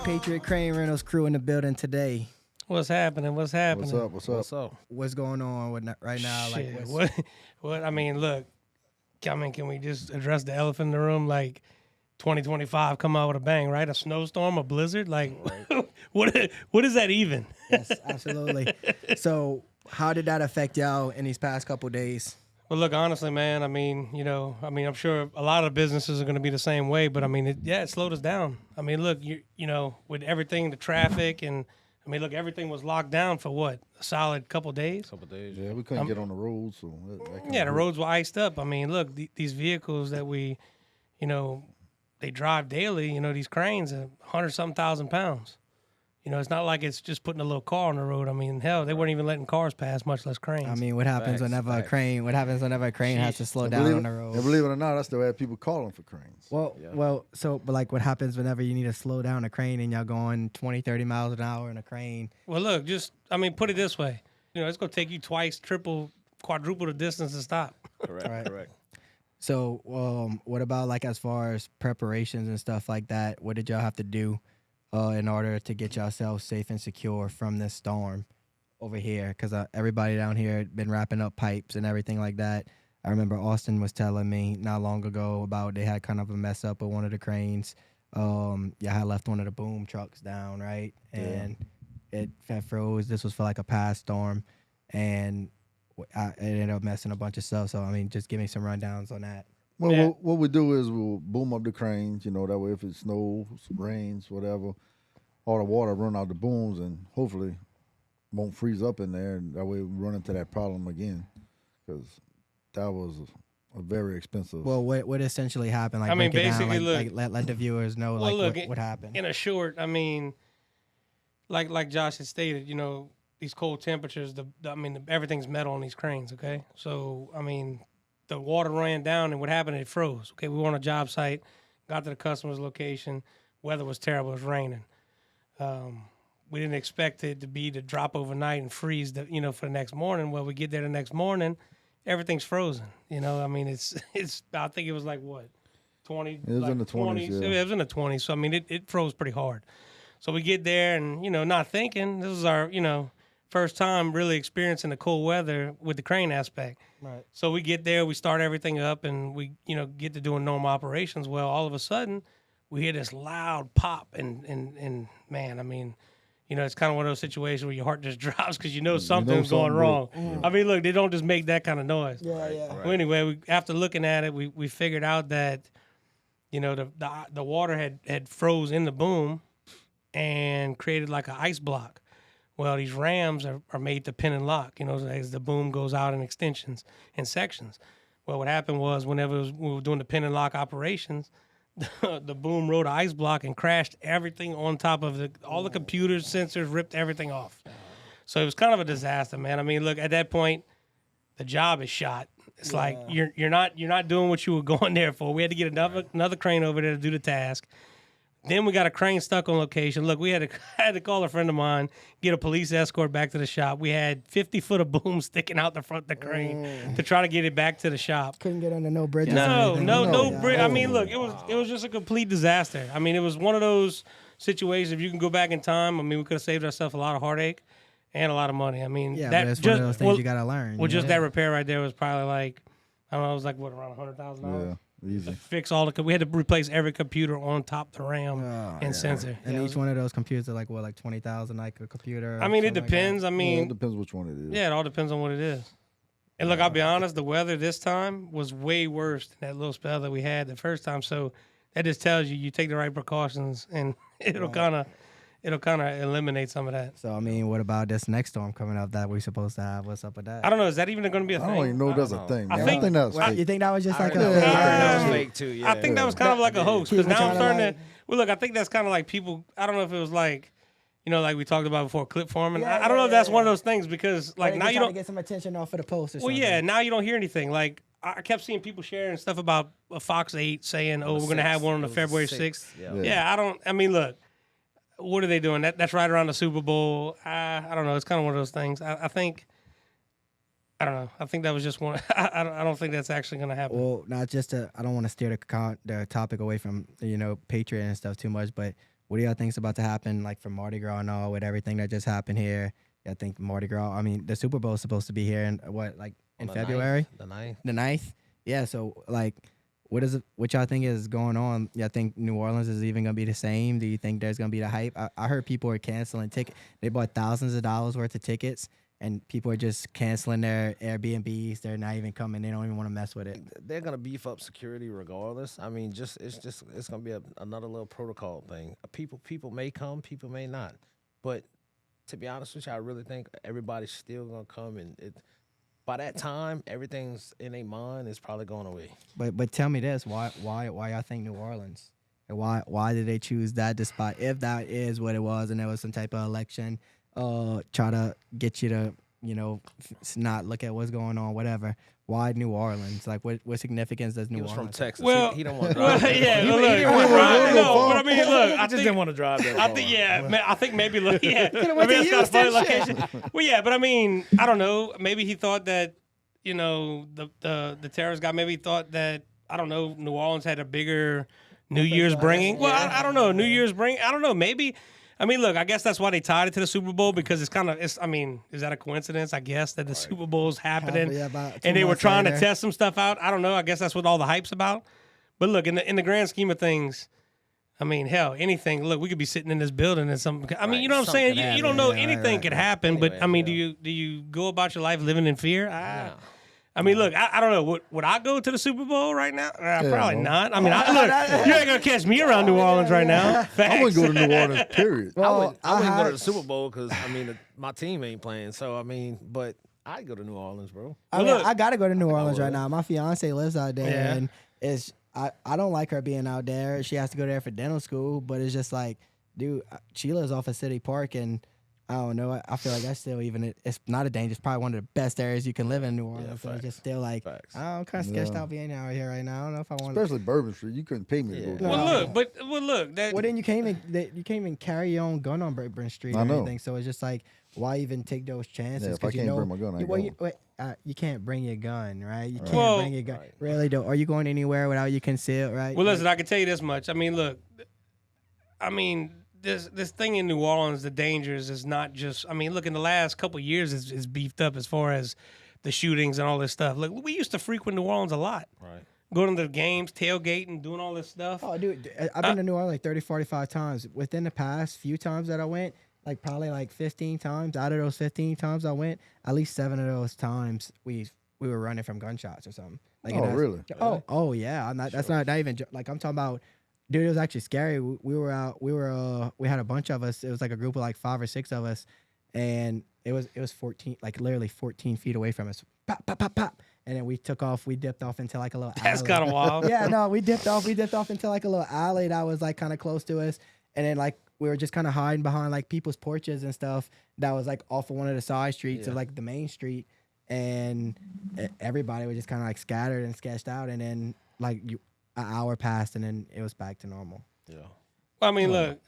Patriot Crane Rentals crew in the building today. What's happening? What's happening? What's up? What's going on with right now? Shit, Like, what? I mean, look. Can we just address the elephant in the room? Like, 2025 come out with a bang, right? A snowstorm, a blizzard. Like, what is that even? Yes, absolutely. So, how did that affect y'all in these past couple days? Well, look, honestly, man. I mean, I'm sure a lot of businesses are going to be the same way, but I mean, it slowed us down. I mean, look, with everything, the traffic, and I mean, look, everything was locked down for what, a solid couple days. Yeah, we couldn't get on the road, so the roads were iced up. I mean, look, these vehicles that we, they drive daily. These cranes are 100-something thousand pounds. It's not like it's just putting a little car on the road. I mean, hell, they weren't even letting cars pass, much less cranes. I mean, what happens whenever a crane? What happens whenever a crane has to slow down on the road? And believe it or not, I still have people calling for cranes. But like, what happens whenever you need to slow down a crane and y'all going 20, 30 miles an hour in a crane? Well, look, put it this way. It's going to take you twice, triple, quadruple the distance to stop. Correct. So, what about like as far as preparations and stuff like that? What did y'all have to do in order to get yourselves safe and secure from this storm over here? Because everybody down here had been wrapping up pipes and everything like that. I remember Austin was telling me not long ago about they had kind of a mess up with one of the cranes. Had left one of the boom trucks down, right? And it froze. This was for like a past storm, and it ended up messing a bunch of stuff. So, I mean, just give me some rundowns on that. Well, what we do is we'll boom up the cranes, that way if it snows, rains, whatever, all the water run out the booms and hopefully won't freeze up in there. And that way we run into that problem again, because that was a very expensive. Well, what essentially happened? Like, I mean, break it basically, down, look. Let the viewers know what happened. In a short, I mean, like Josh had stated, these cold temperatures, everything's metal on these cranes, okay? So, I mean, the water ran down, and what happened, it froze. Okay, we were on a job site, got to the customer's location. Weather was terrible. It was raining. We didn't expect it to drop overnight and freeze, for the next morning. Well, we get there the next morning, everything's frozen. I mean, it's. I think it was like what, 20. It was in the 20s. Yeah. It was in the 20s. So I mean, it froze pretty hard. So we get there, and not thinking this is our first time really experiencing the cold weather with the crane aspect. Right. So we get there, we start everything up, and we, get to doing normal operations. Well, all of a sudden, we hear this loud pop, and man, I mean, it's kind of one of those situations where your heart just drops because something's going wrong. I mean, look, they don't just make that kind of noise. Yeah. Right. Well, anyway, after looking at it, we figured out that, the water had froze in the boom and created like an ice block. Well, these rams are made to pin and lock, as the boom goes out in extensions and sections. Well, what happened was whenever we were doing the pin and lock operations, the boom rode an ice block and crashed everything on top of all the computers, sensors, ripped everything off. So it was kind of a disaster, man. I mean, look, at that point, the job is shot. It's like you're not doing what you were going there for. We had to get another crane over there to do the task. Then we got a crane stuck on location. Look, we had to call a friend of mine, get a police escort back to the shop. We had 50 foot of boom sticking out the front of the crane to try to get it back to the shop. Couldn't get under no bridges. No bridge. I mean, look, it was just a complete disaster. I mean, it was one of those situations. If you can go back in time, I mean, we could have saved ourselves a lot of heartache and a lot of money. I mean, but it's one of those things you gotta learn. Well, just that repair right there was probably like, I don't know, it was like what, around $100,000. Yeah. Easy. Fix we had to replace every computer on top of the RAM and sensor. And each one of those computers are like what, like 20,000, like a computer? I mean, it depends. Like I mean, it depends which one it is. Yeah, it all depends on what it is. And look, I'll be honest, the weather this time was way worse than that little spell that we had the first time. So that just tells you take the right precautions, and it'll kind of eliminate some of that. So, I mean, what about this next storm coming up that we're supposed to have? What's up with that? I don't know. Is that even going to be a thing? I don't even know that's a thing. I think that was fake. You think that was just like a fake? Too, yeah. I think that was kind of like a hoax. Because now I'm starting to. Well, look, I think that's kind of like people. I don't know if it was like, like we talked about before, clip farming. I don't know if that's one of those things because like now you don't get some attention off of the post. Or well, something. yeah. Now you don't hear anything. Like I kept seeing people sharing stuff about a Fox 8 saying, "Oh, we're going to have one on the February 6th." Yeah. I mean, look. What are they doing? That's right around the Super Bowl. I don't know. It's kind of one of those things. I think. I don't know. I think that was just one. I don't think that's actually going to happen. Well, not just I don't want to steer the topic away from Patriot and stuff too much, but what do y'all think is about to happen, like for Mardi Gras and all, with everything that just happened here? I think Mardi Gras. I mean, the Super Bowl is supposed to be here in what, like in On February, the ninth. the 9th. Yeah. So like, what y'all think is going on? Y'all think New Orleans is even gonna be the same? Do you think there's gonna be the hype? I heard people are canceling tickets. They bought thousands of dollars worth of tickets, and people are just canceling their Airbnbs. They're not even coming. They don't even want to mess with it. They're gonna beef up security regardless. I mean, it's gonna be another little protocol thing. People may come, people may not. But to be honest with you, I really think everybody's still gonna come, and by that time, everything's in their mind is probably going away. But tell me this: why y'all think New Orleans? And why did they choose that? Despite if that is what it was, and there was some type of election, try to get you to not look at what's going on, whatever. Why New Orleans? Like, what significance does New He was from Orleans? Texas. Well, he don't want to well, drive. yeah, He well, didn't look, want to drive. no, but I mean, look, I just didn't want to drive that I far. think, I think maybe, look, yeah. I went mean, to that's kind of funny Houston, location. Well, yeah, but I mean, I don't know. Maybe he thought that, the terrorist guy maybe thought that, I don't know, New Orleans had a bigger New Year's bringing. Well, I don't know. New Year's bring. I don't know. Maybe. I mean, look, I guess that's why they tied it to the Super Bowl, because I mean, is that a coincidence? I guess that the Super Bowl's happening, Yeah, about 2 and they were months trying to later. test some stuff out. I don't know. I guess that's what all the hype's about. But look, in the grand scheme of things, I mean, hell, anything. Look, we could be sitting in this building and something. I mean, you know what I'm saying? Something You don't know happen. Yeah, anything right, could right. happen. But I mean, Anyway, do you go about your life living in fear? Yeah. I mean, look, I don't know. Would I go to the Super Bowl right now? Probably no. not. I mean, look, you ain't gonna catch me around New Orleans right now. I wouldn't Facts. go to New Orleans. Period. I wouldn't go had- to the Super Bowl because I mean my team ain't playing. So I mean, but I'd go to New Orleans, bro. I mean, look- I gotta go to New Orleans would. right now. My fiance lives out there, Yeah. and I don't like her being out there. She has to go there for dental school, but it's just like, dude, she lives off of City Park, and I don't know. I feel like that's still it's not a danger. It's probably one of the best areas you can live in New Orleans. So it's facts. just still like, Facts. I'm kind of sketched Yeah. out being out here right now. I don't know if I want. Especially Bourbon Street. You couldn't pay me to go Yeah. there. Well, look. That Well, then you can't even carry your own gun on Bourbon Street or I know. anything. So it's just like, why even take those chances? Yeah, if I 'Cause you can't know, bring my gun, I ain't going. you can't bring your gun, right? You can't Well- bring your gun. Really, though? Are you going anywhere without you concealed, right? Well, listen, I can tell you this much. I mean, look. I mean, this thing in New Orleans, the dangers is not just. I mean, look, in the last couple of years, it's beefed up as far as the shootings and all this stuff. Look, we used to frequent New Orleans a lot. Right. Going to the games, tailgating, doing all this stuff. Oh, dude, I've been to New Orleans like 30, 45 times. Within the past few times that I went, like probably like 15 times. Out of those 15 times I went, at least 7 of those times we were running from gunshots or something. Like, Oh, really? Oh, yeah. That's not even like I'm talking about. Dude, it was actually scary. We were out. We had a bunch of us. It was like a group of like 5 or 6 of us, and it was 14, like literally 14 feet away from us. Pop, pop, pop, pop. And then we took off. We dipped off into like a little That's alley. kind of wild. Yeah, no, we dipped off into like a little alley that was like kind of close to us, and then like we were just kind of hiding behind like people's porches and stuff that was like off of one of the side streets of like the main street, and everybody was just kind of like scattered and sketched out, and then like an hour passed, and then it was back to normal. Yeah. Well, I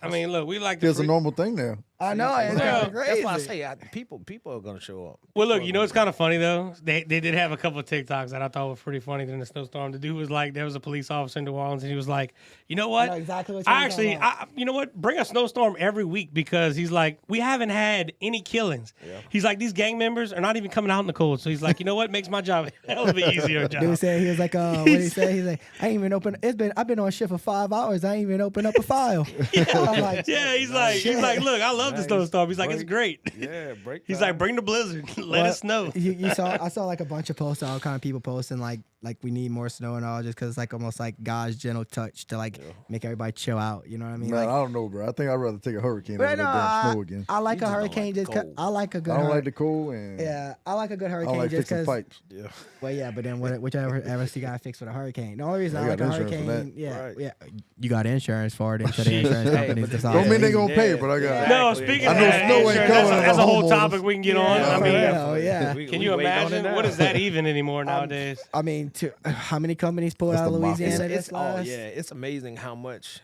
mean, look. We like to. It's a normal thing there. I know, it's Well, kind of crazy. That's why I say people are gonna show up. Well, look, you know it's kind of funny though. They did have a couple of TikToks that I thought were pretty funny during the snowstorm. The dude was like, there was a police officer in New Orleans, and he was like, you know what? I know exactly what you're I talking actually, about. you know what? Bring a snowstorm every week, because he's like, we haven't had any killings. He's like, these gang members are not even coming out in the cold. So he's like, you know what? Makes my job a hell of an easier job. Dude said he was like, what did he say? He's like, I ain't even open. I've been on shift for 5 hours. I ain't even open up a file. I'm like, Yeah, he's like, look, I love the snowstorm. He's like, it's great. Yeah, break. He's like, bring the blizzard, let Well, us know. I saw like a bunch of posts, all kind of people posting like we need more snow and all, just because it's like almost like God's gentle touch to like make everybody chill out. You know what I mean? Man, Like, I don't know, bro. I think I'd rather take a hurricane but than no, that damn snow again. I like You a just don't hurricane like the just 'cause cold. I like a good. I don't like the cold, and Yeah, I like a good I hurricane don't like just fixing because. pipes. Yeah. Well, yeah, but then whichever you got to fix with a hurricane. The only reason They I like got a insurance for hurricane, that. yeah, Right. yeah, you got insurance for it, and so the insurance Hey, companies but decide. Don't mean they Yeah. gonna pay, but I got. No, Exactly. speaking I of know that, snow ain't insurance, coming that's as a a whole homeowner. topic we can get on. Yeah, I for mean, real, yeah. can you imagine? What is that even anymore nowadays? I mean, how many companies pulled That's out of the mafia. Louisiana It's this last? it's amazing how much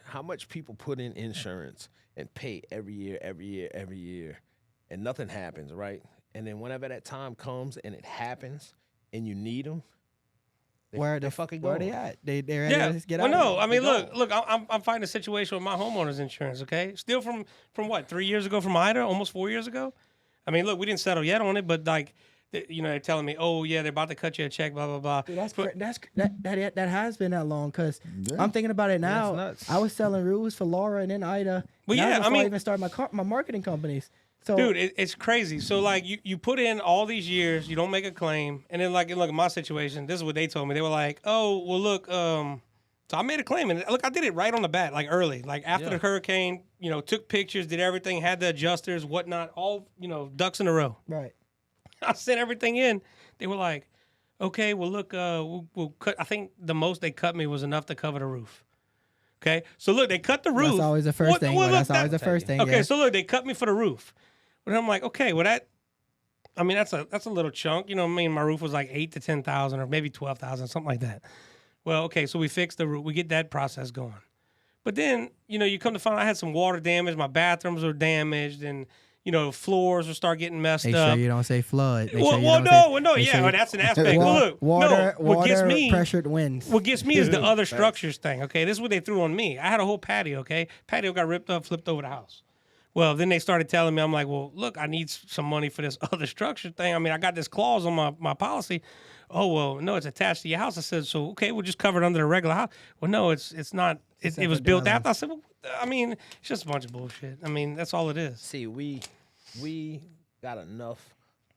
people put in insurance and pay every year, and nothing happens, right? And then whenever that time comes and it happens, and you need them, where they the fucking where go. they at? They ready Yeah. to just get Well, out? no. I mean, They look. I'm fighting a situation with my homeowner's insurance. Okay, still from what 3 years ago from Ida, almost 4 years ago. I mean, look, we didn't settle yet on it, but like, they're telling me, oh yeah, they're about to cut you a check, blah blah blah. Dude, that's But- that has been that long. Cause Yeah. I'm thinking about it now. nuts. I was selling roofs for Laura and then Ida. Well, That was yeah, I before mean- even started my marketing companies. So Dude, it's crazy. So like you put in all these years, you don't make a claim, and then look at my situation. This is what they told me. They were like, "Oh, well, look, so I made a claim, and look, I did it right on the bat, like early, like after the hurricane. Took pictures, did everything, had the adjusters, whatnot, all ducks in a row. right. I sent everything in. They were like, "Okay, well, look, we'll cut." I think the most they cut me was enough to cover the roof. Okay, so look, they cut the roof. That's always the first thing. Well, That's look, always the first thing. Okay, Yeah. so look, they cut me for the roof. But I'm like, okay, well that's a little chunk. I mean, my roof was like 8 to 10,000 or maybe 12,000, something like that. Well, okay, so we fixed the roof. We get that process going. But then, you come to find out I had some water damage. My bathrooms were damaged, and floors will start getting messed Make up. sure you don't say flood. Make Well, sure you well, don't no, say- well, no, make yeah, sure well, you- that's an aspect. Well, look, water, no, what gets water, me, pressured winds. what gets me is the other structures thing. Okay, this is what they threw on me. I had a whole patio. Okay, patio got ripped up, flipped over the house. Well, then they started telling me, I'm like, well, look, I need some money for this other structure thing. I mean, I got this clause on my policy. Oh, well, no, it's attached to your house. I said, so okay, we'll just cover it under the regular house. Well, no, it's not. It was built after. I said, well, I mean, it's just a bunch of bullshit. I mean, that's all it is. See, we got enough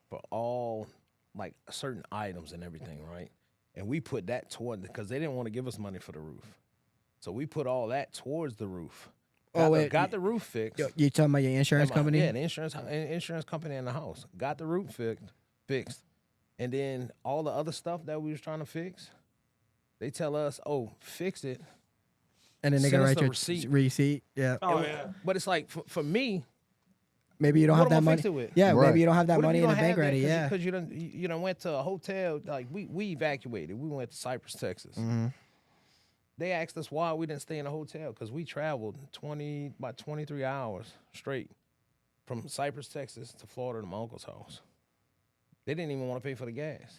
for all like certain items and everything, right? And we put that toward because they didn't want to give us money for the roof, so we put all that towards the roof. Got the roof fixed. You talking about your insurance company? Yeah, the insurance company in the house got the roof fixed, and then all the other stuff that we was trying to fix, they tell us, "Oh, fix it." And then they Send gonna us write the your receipt. receipt. Yeah. Oh, yeah. But it's like for me, Maybe you don't what have am that I money. fix it with? Yeah, Right. maybe you don't have that what if money you in the don't bank have that ready. Yeah. because you done went to a hotel. Like we evacuated. We went to Cypress, Texas. Mm-hmm. They asked us why we didn't stay in a hotel because we traveled about 23 hours straight from Cypress, Texas to Florida to my uncle's house. They didn't even want to pay for the gas,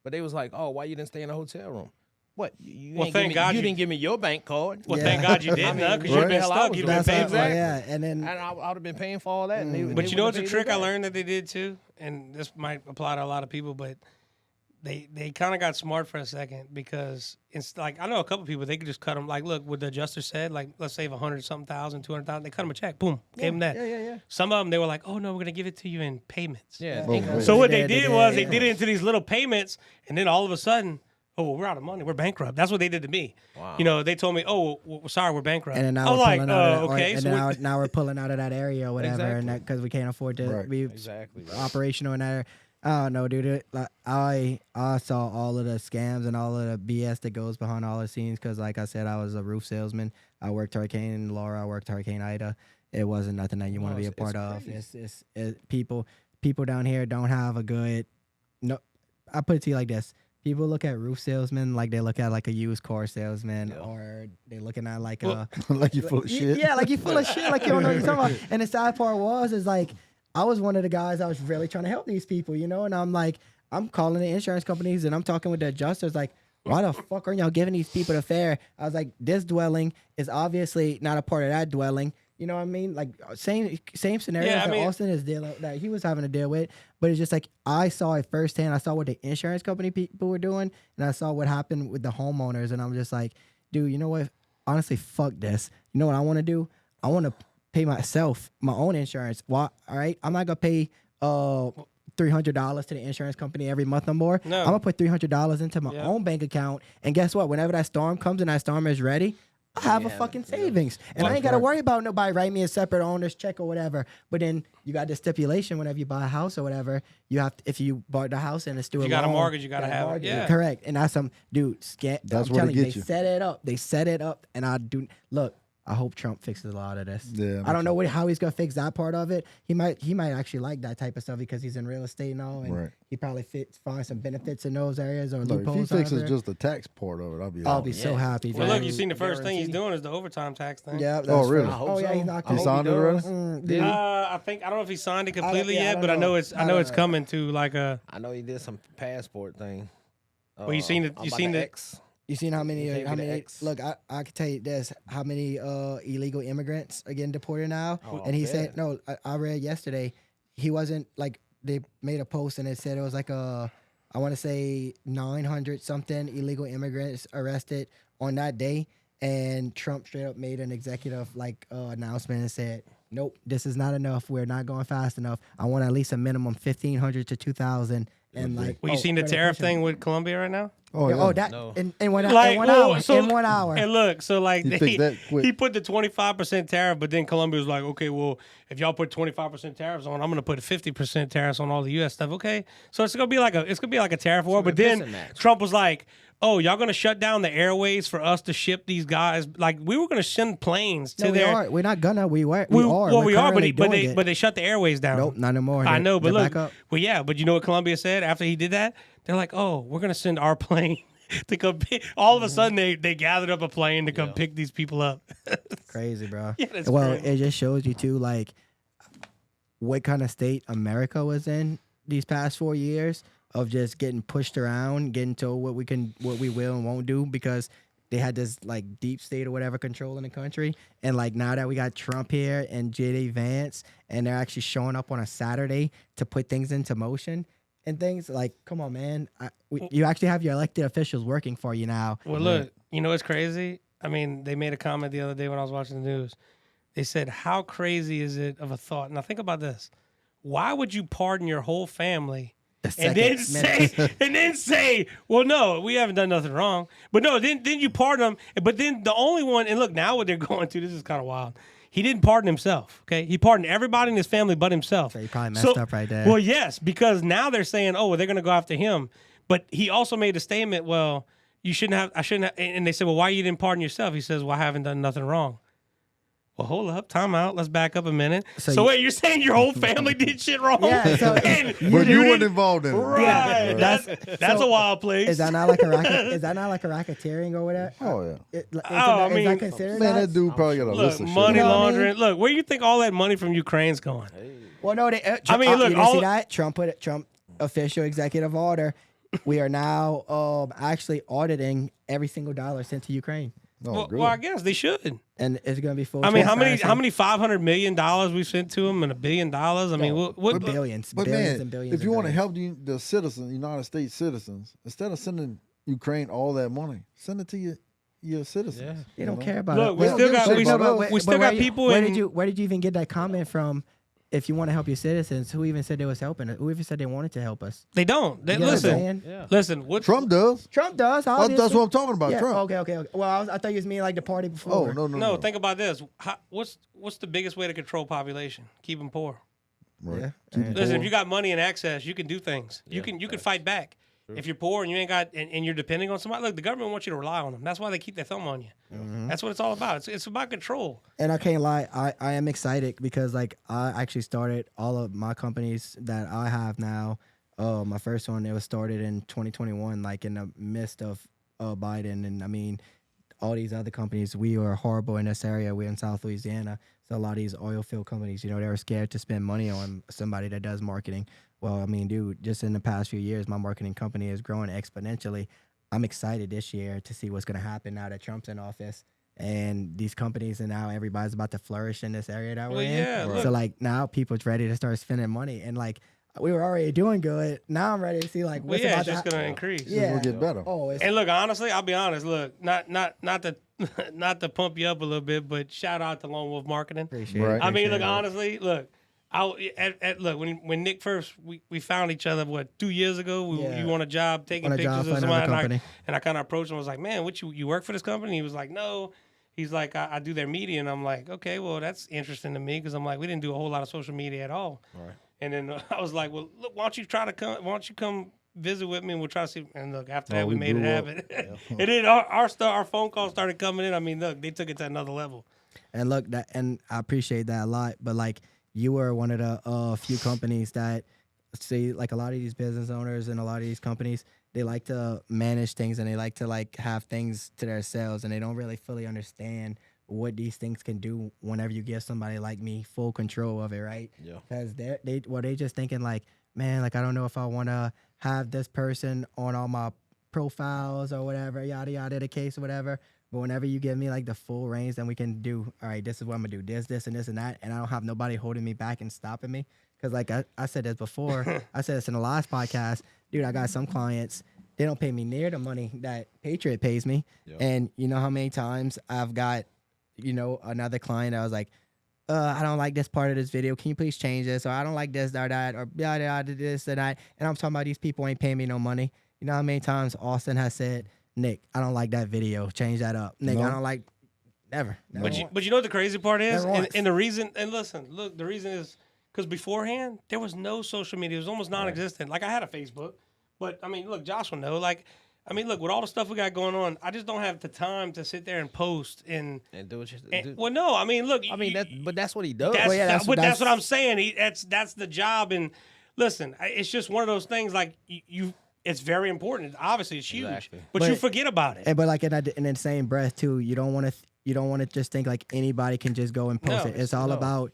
but they was like, "Oh, why you didn't stay in a hotel room? What? You Well, ain't thank give me, God you you- didn't give me your bank card." Well, Yeah. thank God you didn't, because right. you've been Hell, I stuck. was You'd doing have That's been paying what, for it. yeah. And then And I would have been paying for all that. And But you know what's a what's trick I learned that they did too, and this might apply to a lot of people, but they kind of got smart for a second because it's like I know a couple people they could just cut them like look what the adjuster said like let's save 100-something thousand, 200,000 they cut them a check, boom, gave them that. Yeah. Some of them they were like, oh no, we're gonna give it to you in payments. Yeah. Oh, income. right. So what they They did did, was yeah. they did it into these little payments, and then all of a sudden, oh well, we're out of money, we're bankrupt. That's what they did to me. Wow. They told me, oh well, sorry, we're bankrupt. And then now I'm we're like, pulling out of okay, and so then what- now we're pulling out of that area or whatever, and Exactly. that because we can't afford to Right. be Exactly. Right. operational in that area. I don't know, dude. Like I saw all of the scams and all of the BS that goes behind all the scenes because, like I said, I was a roof salesman. I worked Hurricane Laura. I worked Hurricane Ida. It wasn't nothing that you want to be a it's part of. crazy. People down here don't have a good. No, I put it to you like this: people look at roof salesmen like they look at like a used car salesman, Yeah. or they're looking at like Well, a like you full of shit. yeah, like you full of shit, like you don't know what you're talking about. And the sad part is like I was one of the guys that was really trying to help these people, and I'm like, I'm calling the insurance companies and I'm talking with the adjusters, like, why the fuck are y'all giving these people the fare? I was like, this dwelling is obviously not a part of that dwelling. You know what I mean? Like same scenarios Yeah, I that mean- Austin is dealing that he was having to deal with, but it's just like I saw it firsthand. I saw what the insurance company people were doing, and I saw what happened with the homeowners, and I'm just like, dude, you know what? Honestly, fuck this. You know what I want to do? I want to pay myself my own insurance. Why? All right, I'm not gonna pay $300 to the insurance company every month no more. No. I'm gonna put $300 into my Yeah. own bank account, and guess what? Whenever that storm comes and that storm is ready, I have a fucking savings, and I ain't gotta worry about nobody write me a separate owner's check or whatever. But then you got the stipulation: whenever you buy a house or whatever, you have to, if you bought the house and it's through If a you got a loan, mortgage, you gotta got a have it. mortgage. Yeah. Correct. And that's some dude. That's I'm where telling they you, get they you. set it up. They set it up, and I do look. I hope Trump fixes a lot of this. Yeah, I don't know how he's gonna fix that part of it. He might actually like that type of stuff because he's in real estate and all, and Right. he probably find some benefits in those areas or Look, if he loopholes. fixes however. just the tax part of it, I'll be I'll all be right. so happy. Well, dude. look, you seen the first thing he's Guarantee. doing is the overtime tax thing. Yeah. Oh, that's really? right. I hope Oh yeah, so. he's not. I hope He signed it already? Dude. I don't know if he signed it completely yeah, I yet, don't but I know know. it's I don't it's know. coming to like a. I know he did some passport thing. Well, you seen I'm you about seen to the X. You seen how many? You can't How be the many? X. Look, I can tell you this: how many illegal immigrants are getting deported now? Oh, And I he said, bet. no, I read yesterday, he wasn't like they made a post and it said it was like I want to say 900 something illegal immigrants arrested on that day, and Trump straight up made an executive announcement and said, nope, this is not enough. We're not going fast enough. I want at least a minimum 1,500 to 2,000. And like, well, you seen the they're tariff pushing. thing with Colombia right now? Oh, Yeah, yeah. oh, that No. in one Like, well, hour. so- In 1 hour. And look, so like He fixed that quick. he put the 25% tariff, but then Colombia was like, okay, well, if y'all put 25% tariffs on, I'm gonna put 50% tariffs on all the U.S. stuff. Okay, so it's gonna be like a tariff war. But a then pissing match. Trump was like, oh, y'all gonna shut down the airways for us to ship these guys? Like we were gonna send planes to No, we their. are. We're not gonna. We are. Well, we are, but currently doing it. they shut the airways down. Nope, not anymore. I know, but They're look, back up. well, yeah, but you know what Colombia said after he did that? They're like, oh, we're gonna send our plane to come pick. All of a sudden, they gathered up a plane to come pick these people up. Crazy, bro. Yeah, that's well, crazy. it just shows you too, like what kind of state America was in these past 4 years of just getting pushed around, getting told what we will and won't do because they had this like deep state or whatever control in the country. And like now that we got Trump here and J.D. Vance, and they're actually showing up on a Saturday to put things into motion and things like, come on, man, you actually have your elected officials working for you now. Well, look, you know what's crazy? I mean, they made a comment the other day when I was watching the news. They said, how crazy is it of a thought? Now think about this. Why would you pardon your whole family and then say, well, no, we haven't done nothing wrong. But no, then you pardon them. But then the only one, and look, now what they're going to, this is kind of wild. He didn't pardon himself, okay? He pardoned everybody in his family but himself. So he probably messed up right there. Well, yes, because now they're saying, oh, well, they're going to go after him. But he also made a statement, well, I shouldn't have, and they said, well, why you didn't pardon yourself? He says, well, I haven't done nothing wrong. Well, hold up, time out. Let's back up a minute. So wait, you're saying your whole family did shit wrong? Yeah, so But you weren't didn't- involved in it. Right. Yeah, That's a wild place. Is that not like a racket? Is that not like a racketeering or whatever? Oh, yeah. Is I mean, that considered Man, that? that dude probably got a Look, list of money shit. You know what I mean? laundering. Look, where do you think all that money from Ukraine's going? Well, no, they. I mean, look, you didn't all- see that Trump official executive order. We are now actually auditing every single dollar sent to Ukraine, Oh, good. Well, I guess they should. and it's going to be full. I mean, how many transparency. $500 million we sent to them and $1 billion? I mean, what billions, But billions man, and billions. if you and want to billions. help the citizens, United States citizens, instead of sending Ukraine all that money, send it to your citizens. Yeah. They don't care about Look, it. we Well, still got we we still- still, but we still where got you- people Where in. did you even get that comment from? If you want to help your citizens, who even said they was helping? Who even said they wanted to help us? They don't. They, You know what I'm listen, saying? Yeah. listen. What Trump does. Trump does. That's Obviously. what I'm talking about. Yeah, Trump. okay. Well, I thought you was meaning like the party before. Oh, no. No, think about this. What's the biggest way to control population? Keep them poor. Right. Yeah. Keep it Listen, poor. if you got money and access, you can do things. You can fight back. If you're poor and you ain't got and you're depending on somebody, look, the government wants you to rely on them. That's why they keep their thumb on you. That's what it's all about. It's about control. And I can't lie, I am excited because like I actually started all of my companies that I have now. My first one, it was started in 2021, like in the midst of Biden. And I mean, all these other companies, we are horrible in this area. We're in South Louisiana. So a lot of these oil field companies, they were scared to spend money on somebody that does marketing. Well, I mean, dude, just in the past few years, my marketing company is growing exponentially. I'm excited this year to see what's going to happen now that Trump's in office. And these companies and now everybody's about to flourish in this area that we're Well, in. yeah, look. So like now people's ready to start spending money. And like we were already doing good. Now I'm ready to see like Well, what's yeah, about it's just to gonna increase. Yeah. It'll get better. Oh, it's And look, honestly, I'll be honest. Look, not to not to pump you up a little bit, but shout out to Lone Wolf Marketing. appreciate Right. it. I mean, look, appreciate it. honestly, look. Look when Nick first we found each other 2 years ago. Yeah. You want a job taking On a pictures job of for another somebody, company. and I kind of approached him. I was like, man, what you work for this company? He was like, no. He's like, I do their media, and I'm like, okay, well that's interesting to me because I'm like, we didn't do a whole lot of social media at all. Right. And then I was like, well, look, why don't you come visit with me and we'll try to see. And look, after that, we we made it blew up. happen. And then our phone calls started coming in. I mean, look, they took it to another level. And look, and I appreciate that a lot. But like, you were one of the few companies that see, like a lot of these business owners and a lot of these companies, they like to manage things and they like to like have things to themselves, and they don't really fully understand what these things can do whenever you give somebody like me full control of it, right? Yeah. Because they just thinking like, man, like I don't know if I want to have this person on all my profiles or whatever, yada yada the case or whatever. But whenever you give me like the full range, then we can do, all right, this is what I'm gonna do, this, and this and that, and I don't have nobody holding me back and stopping me. Cause like I said this before, I said this in the last podcast, dude. I got some clients, they don't pay me near the money that Patriot pays me. Yep. And you know how many times I've got, another client that was like, I don't like this part of this video. Can you please change this? Or I don't like this or that, or yada yada this and that. And I'm talking about these people ain't paying me no money. You know how many times Austin has said, Nick, I don't like that video. Change that up. Nick, I don't like. Never. But you know what the crazy part is, Never once. and the reason. And listen, look, the reason is because beforehand there was no social media. It was almost non-existent. Like I had a Facebook, but I mean, look, Josh will know. Like, I mean, look, with all the stuff we got going on, I just don't have the time to sit there and post and do what you do. Well, no, I mean, look, I mean, but that's what he does. That's what I'm saying. That's the job. And listen, it's just one of those things. Like you it's very important. Obviously, it's huge, Exactly. but you forget about it. But like in the same breath too, you don't want to just think like anybody can just go and post No, it. It's all about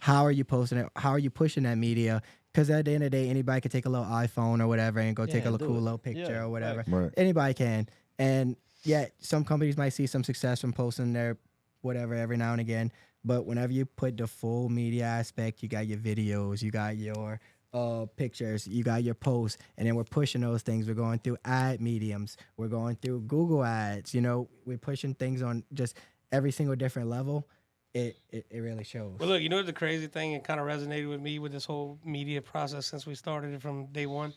how are you posting it? How are you pushing that media? Because at the end of the day, anybody can take a little iPhone or whatever and go take a cool little picture or whatever. Right. Anybody can. And yet some companies might see some success from posting their whatever every now and again. But whenever you put the full media aspect, you got your videos, you got your pictures, you got your posts, and then we're pushing those things. We're going through ad mediums. We're going through Google ads. We're pushing things on just every single different level. It really shows. Well, look, you know what the crazy thing, it kind of resonated with me with this whole media process since we started it from day one,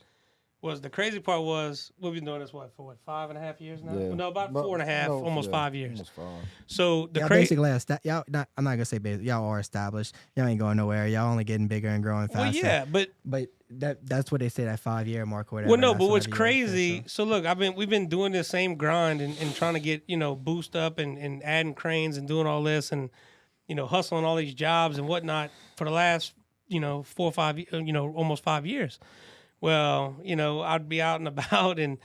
was the crazy part was we've been doing this for 5.5 years now? Yeah. Well, no, about 4.5, almost 5 years. Almost 5. So the Y'all crazy. basically y'all not, I'm not gonna say basic. Y'all are established. Y'all ain't going nowhere. Y'all only getting bigger and growing faster. Well, yeah, but that's what they say, that 5-year mark or whatever. well, no, That's but what's whenever you're crazy? official. So look, we've been doing this same grind and trying to get boost up and adding cranes and doing all this and hustling all these jobs and whatnot for the last 4 or 5 almost 5 years. Well, I'd be out and about and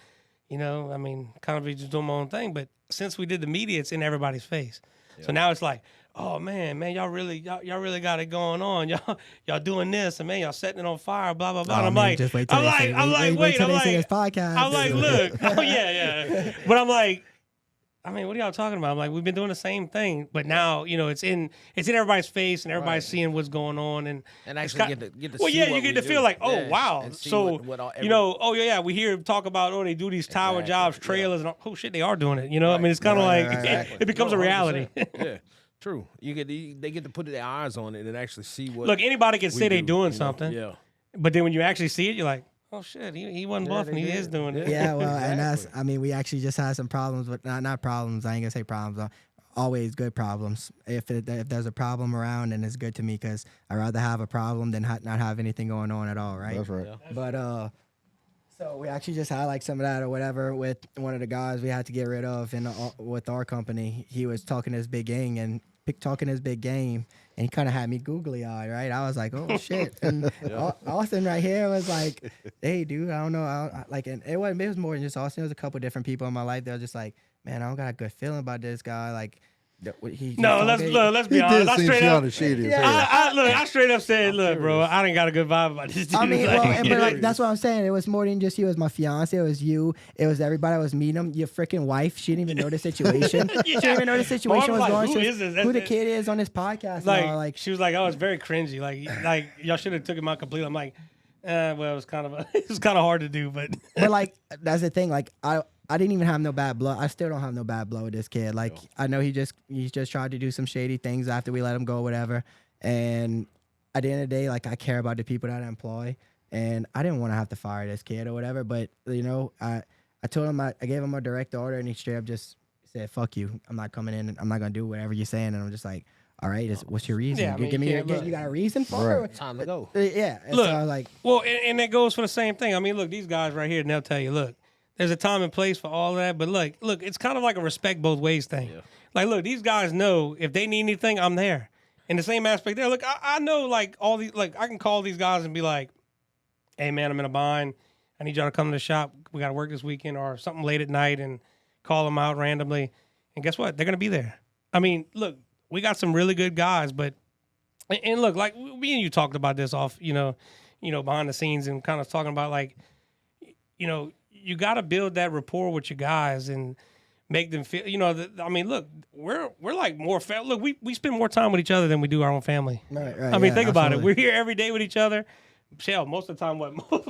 kind of be just doing my own thing. But since we did the media, it's in everybody's face. Yeah. So now it's like, oh man, y'all really got it going on. Y'all doing this, and man, y'all setting it on fire, blah blah blah. Oh, And I'm man, like, just wait till I'm they like, see this podcast. I'm like, look, oh yeah. But I'm like, I mean, what are y'all talking about? I'm like, we've been doing the same thing, but now it's in everybody's face and everybody's seeing what's going on and actually get to well, see yeah, what you get we to feel do. like, oh Yeah. wow, And see so what oh yeah, we hear talk about they do these tower Exactly. jobs, trailers, and oh shit, they are doing it. I mean, it's kind of like it becomes a reality. Yeah, true. They get to put their eyes on it and actually see what. Look, anybody can say they're doing something, Yeah. but then when you actually see it, you're like, oh shit, he wasn't bluffing, he is doing it. Yeah, well, and we actually just had some problems, but not problems. I ain't gonna say problems. Always good problems. If there's a problem around, then it's good to me because I'd rather have a problem than not have anything going on at all, right? That's right. Yeah. But so we actually just had like some of that or whatever with one of the guys we had to get rid of with our company. He was talking his big game and he kind of had me googly eyed, right? I was like, oh shit. And Austin right here was like, hey dude, I don't know, and it was more than just Austin. There was a couple different people in my life that were just like, man, I don't got a good feeling about this guy. Like, let's be honest. I straight up, shady. I straight up said, look, bro, I didn't got a good vibe about this dude. I mean, but that's what I'm saying. It was more than just you. It was my fiance. It was you. It was everybody that was meeting him. Your freaking wife. She didn't even know the situation. She didn't even know the situation was going. Who the kid is on this podcast? Like she was like, oh, it's very cringy. Like y'all should have took him out completely. I'm like, well, it was kind of hard to do, but like that's the thing. Like I didn't even have no bad blood. I still don't have no bad blood with this kid. Like I know he just tried to do some shady things after we let him go, whatever. And at the end of the day, like I care about the people that I employ, and I didn't want to have to fire this kid or whatever. But I told him I gave him a direct order, and he straight up just said, "Fuck you! I'm not coming in. I'm not gonna do whatever you're saying." And I'm just like, "All right, what's your reason? Yeah, I mean, Give me you got a reason for it? Time to go. Yeah." And look, so I was like, well, and that goes for the same thing. I mean, look, these guys right here, and they'll tell you, look, there's a time and place for all that, but look, it's kind of like a respect both ways thing. Yeah. Like, look, these guys know if they need anything, I'm there. In the same aspect there, look, I know like all these, like I can call these guys and be like, hey man, I'm in a bind. I need y'all to come to the shop. We got to work this weekend or something late at night and call them out randomly. And guess what? They're going to be there. I mean, look, we got some really good guys, but, and look, like me and you talked about this off, behind the scenes and kind of talking about like, you got to build that rapport with your guys and make them feel. I mean, look, we're like more. Look, we spend more time with each other than we do our own family. Right. I mean, yeah, think about it. absolutely. We're here every day with each other. Shell, most of the time,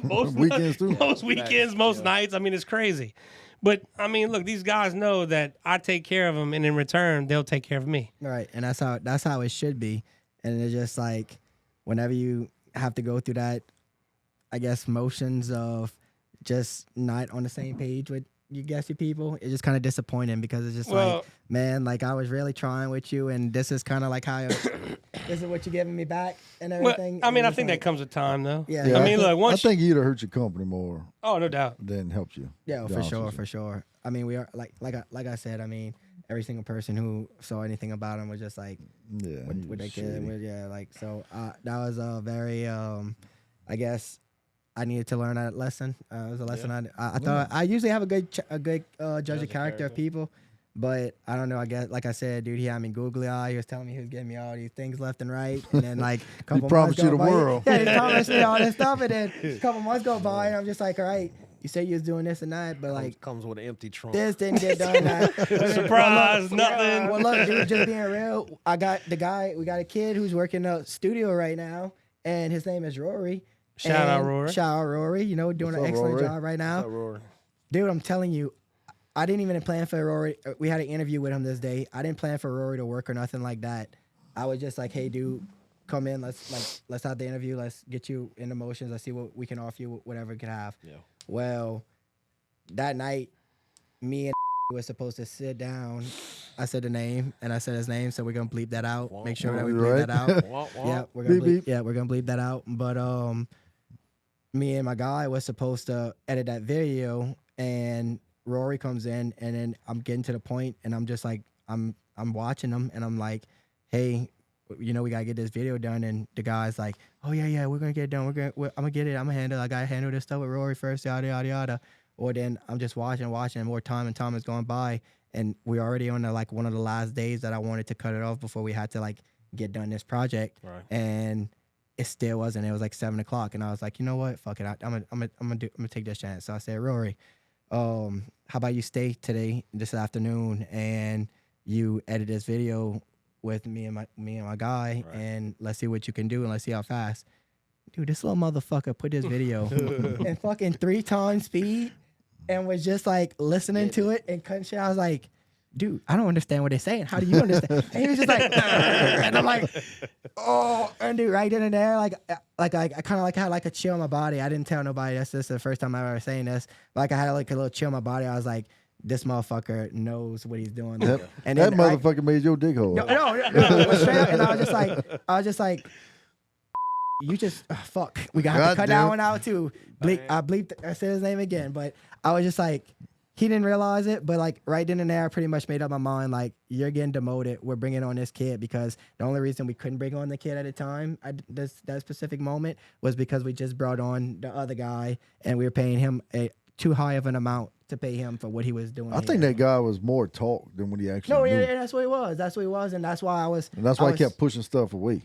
most Weekends too. most weekends, most nights. I mean, it's crazy. But I mean, look, these guys know that I take care of them, and in return, they'll take care of me. Right, and that's how it should be. And it's just like whenever you have to go through that, I guess, motions of just not on the same page with your people, it's just kind of disappointing because it's just like, man, like I was really trying with you, and this is kind of like how this is what you're giving me back and everything. I mean, I it's think like, that comes with time, though. Yeah. I mean, look, I think you'd have hurt your company more oh, no doubt. than helped you. Yeah, to be for honest sure, with you. for sure. I mean, we are like I said. I mean, every single person who saw anything about him was just like, Yeah, what he they was did. shitty. Yeah, like so. That was a very, I guess, I needed to learn that lesson. It was a lesson I thought I usually have a good judge of character of people, but I don't know. I guess, like I said, dude, he had me googly eye. He was telling me he was giving me all these things left and right, and then like a couple promised months you go the by- world. Yeah, he promised me all this stuff, and then a couple months go by, and I'm just like, all right, you said you was doing this and that, but like Comes with an empty trunk. this didn't get done. Surprise, nothing. Well, look, dude, just being real, I got the guy. We got a kid who's working a studio right now, and his name is Rory. Shout out And Rory. Shout out Rory. You know, doing What's an up, excellent Rory? job right now. Rory? Dude, I'm telling you, I didn't even plan for Rory. We had an interview with him this day. I didn't plan for Rory to work or nothing like that. I was just like, hey, dude, come in. Let's have the interview. Let's get you in the motions. Let's see what we can offer you, whatever we can have. Yeah. Well, that night, me and was supposed to sit down. I said the name and I said his name, so we're gonna bleep that out. Make sure that we bleep that out. Yeah, we're gonna Beep, beep. yeah, we're gonna bleep that out. But me and my guy was supposed to edit that video, and Rory comes in, and then I'm getting to the point, and I'm just like, I'm watching him, and I'm like, hey, you know, we gotta get this video done, and the guy's like, oh yeah, we're gonna get it done. I'm gonna get it. I'm gonna handle. I gotta handle this stuff with Rory first. Yada yada yada. Or then I'm just watching, and more time is going by, and we're already on like one of the last days that I wanted to cut it off before we had to like get done this project, Right. and it still wasn't. It was like 7:00, and I was like, you know what, fuck it, I'm gonna take this chance. So I said, Rory, how about you stay today, this afternoon, and you edit this video with me and my guy, Right. and let's see what you can do, and let's see how fast. Dude, this little motherfucker put this video in fucking 3 times speed and was just like listening to it and cutting shit. I was like, dude, I don't understand what they're saying. How do you understand? And he was just like, and I'm like, oh, and dude, right then and there, like I kind of like had like a chill in my body. I didn't tell nobody. This is the first time I've ever saying this. Like I had like a little chill in my body. I was like, this motherfucker knows what he's doing. And That then motherfucker made your dick hole. no, it was straight up, and I was just like, you just fuck. We got to God cut damn. that one out too. I bleeped. I said his name again, but I was just like, he didn't realize it, but like right then and there, I pretty much made up my mind. Like, you're getting demoted. We're bringing on this kid because the only reason we couldn't bring on the kid at the time, that specific moment, was because we just brought on the other guy and we were paying him a too high of an amount to pay him for what he was doing. I think here. that guy was more talk than what he actually No, knew. yeah, that's what he was. That's what he was, and that's why I was. And that's why he kept pushing stuff away.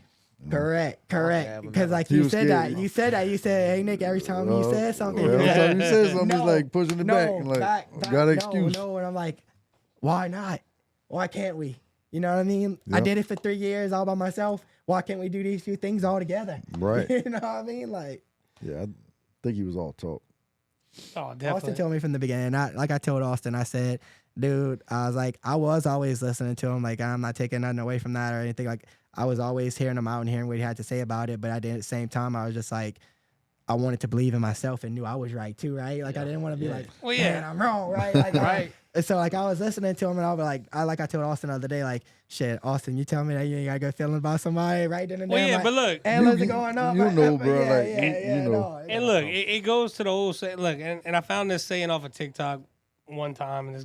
Correct. Yeah, Because like He you was said scared. that. You said, hey Nick, every time you said something, Every you're time you said something, No, he's like pushing it back. And like, back, got an no, excuse. No, and I'm like, why not? Why can't we? You know what I mean? I Yep. did it for 3 years all by myself. Why can't we do these few things all together? Right. You know what I mean? Like, Yeah, I think he was all talk. Oh, Austin definitely. told me from the beginning. Like I told Austin, I said, dude, I was like, I was always listening to him. Like, I'm not taking nothing away from that or anything. Like, I was always hearing him out and hearing what he had to say about it. But at the same time, I was just like, I wanted to believe in myself and knew I was right too, right? Like, I didn't want to be like, Well, yeah. man, I'm wrong, right? Like, Right. And so, like, I was listening to him and I was like, I told Austin the other day, like, shit, Austin, you tell me that you ain't got a good feeling about somebody right then and there. Well, yeah, like, but look, antlers you- are going up. you like, know, but bro, yeah, like, yeah, you know. no, and look, it goes to the old say. Look, and I found this saying off of TikTok one time, and this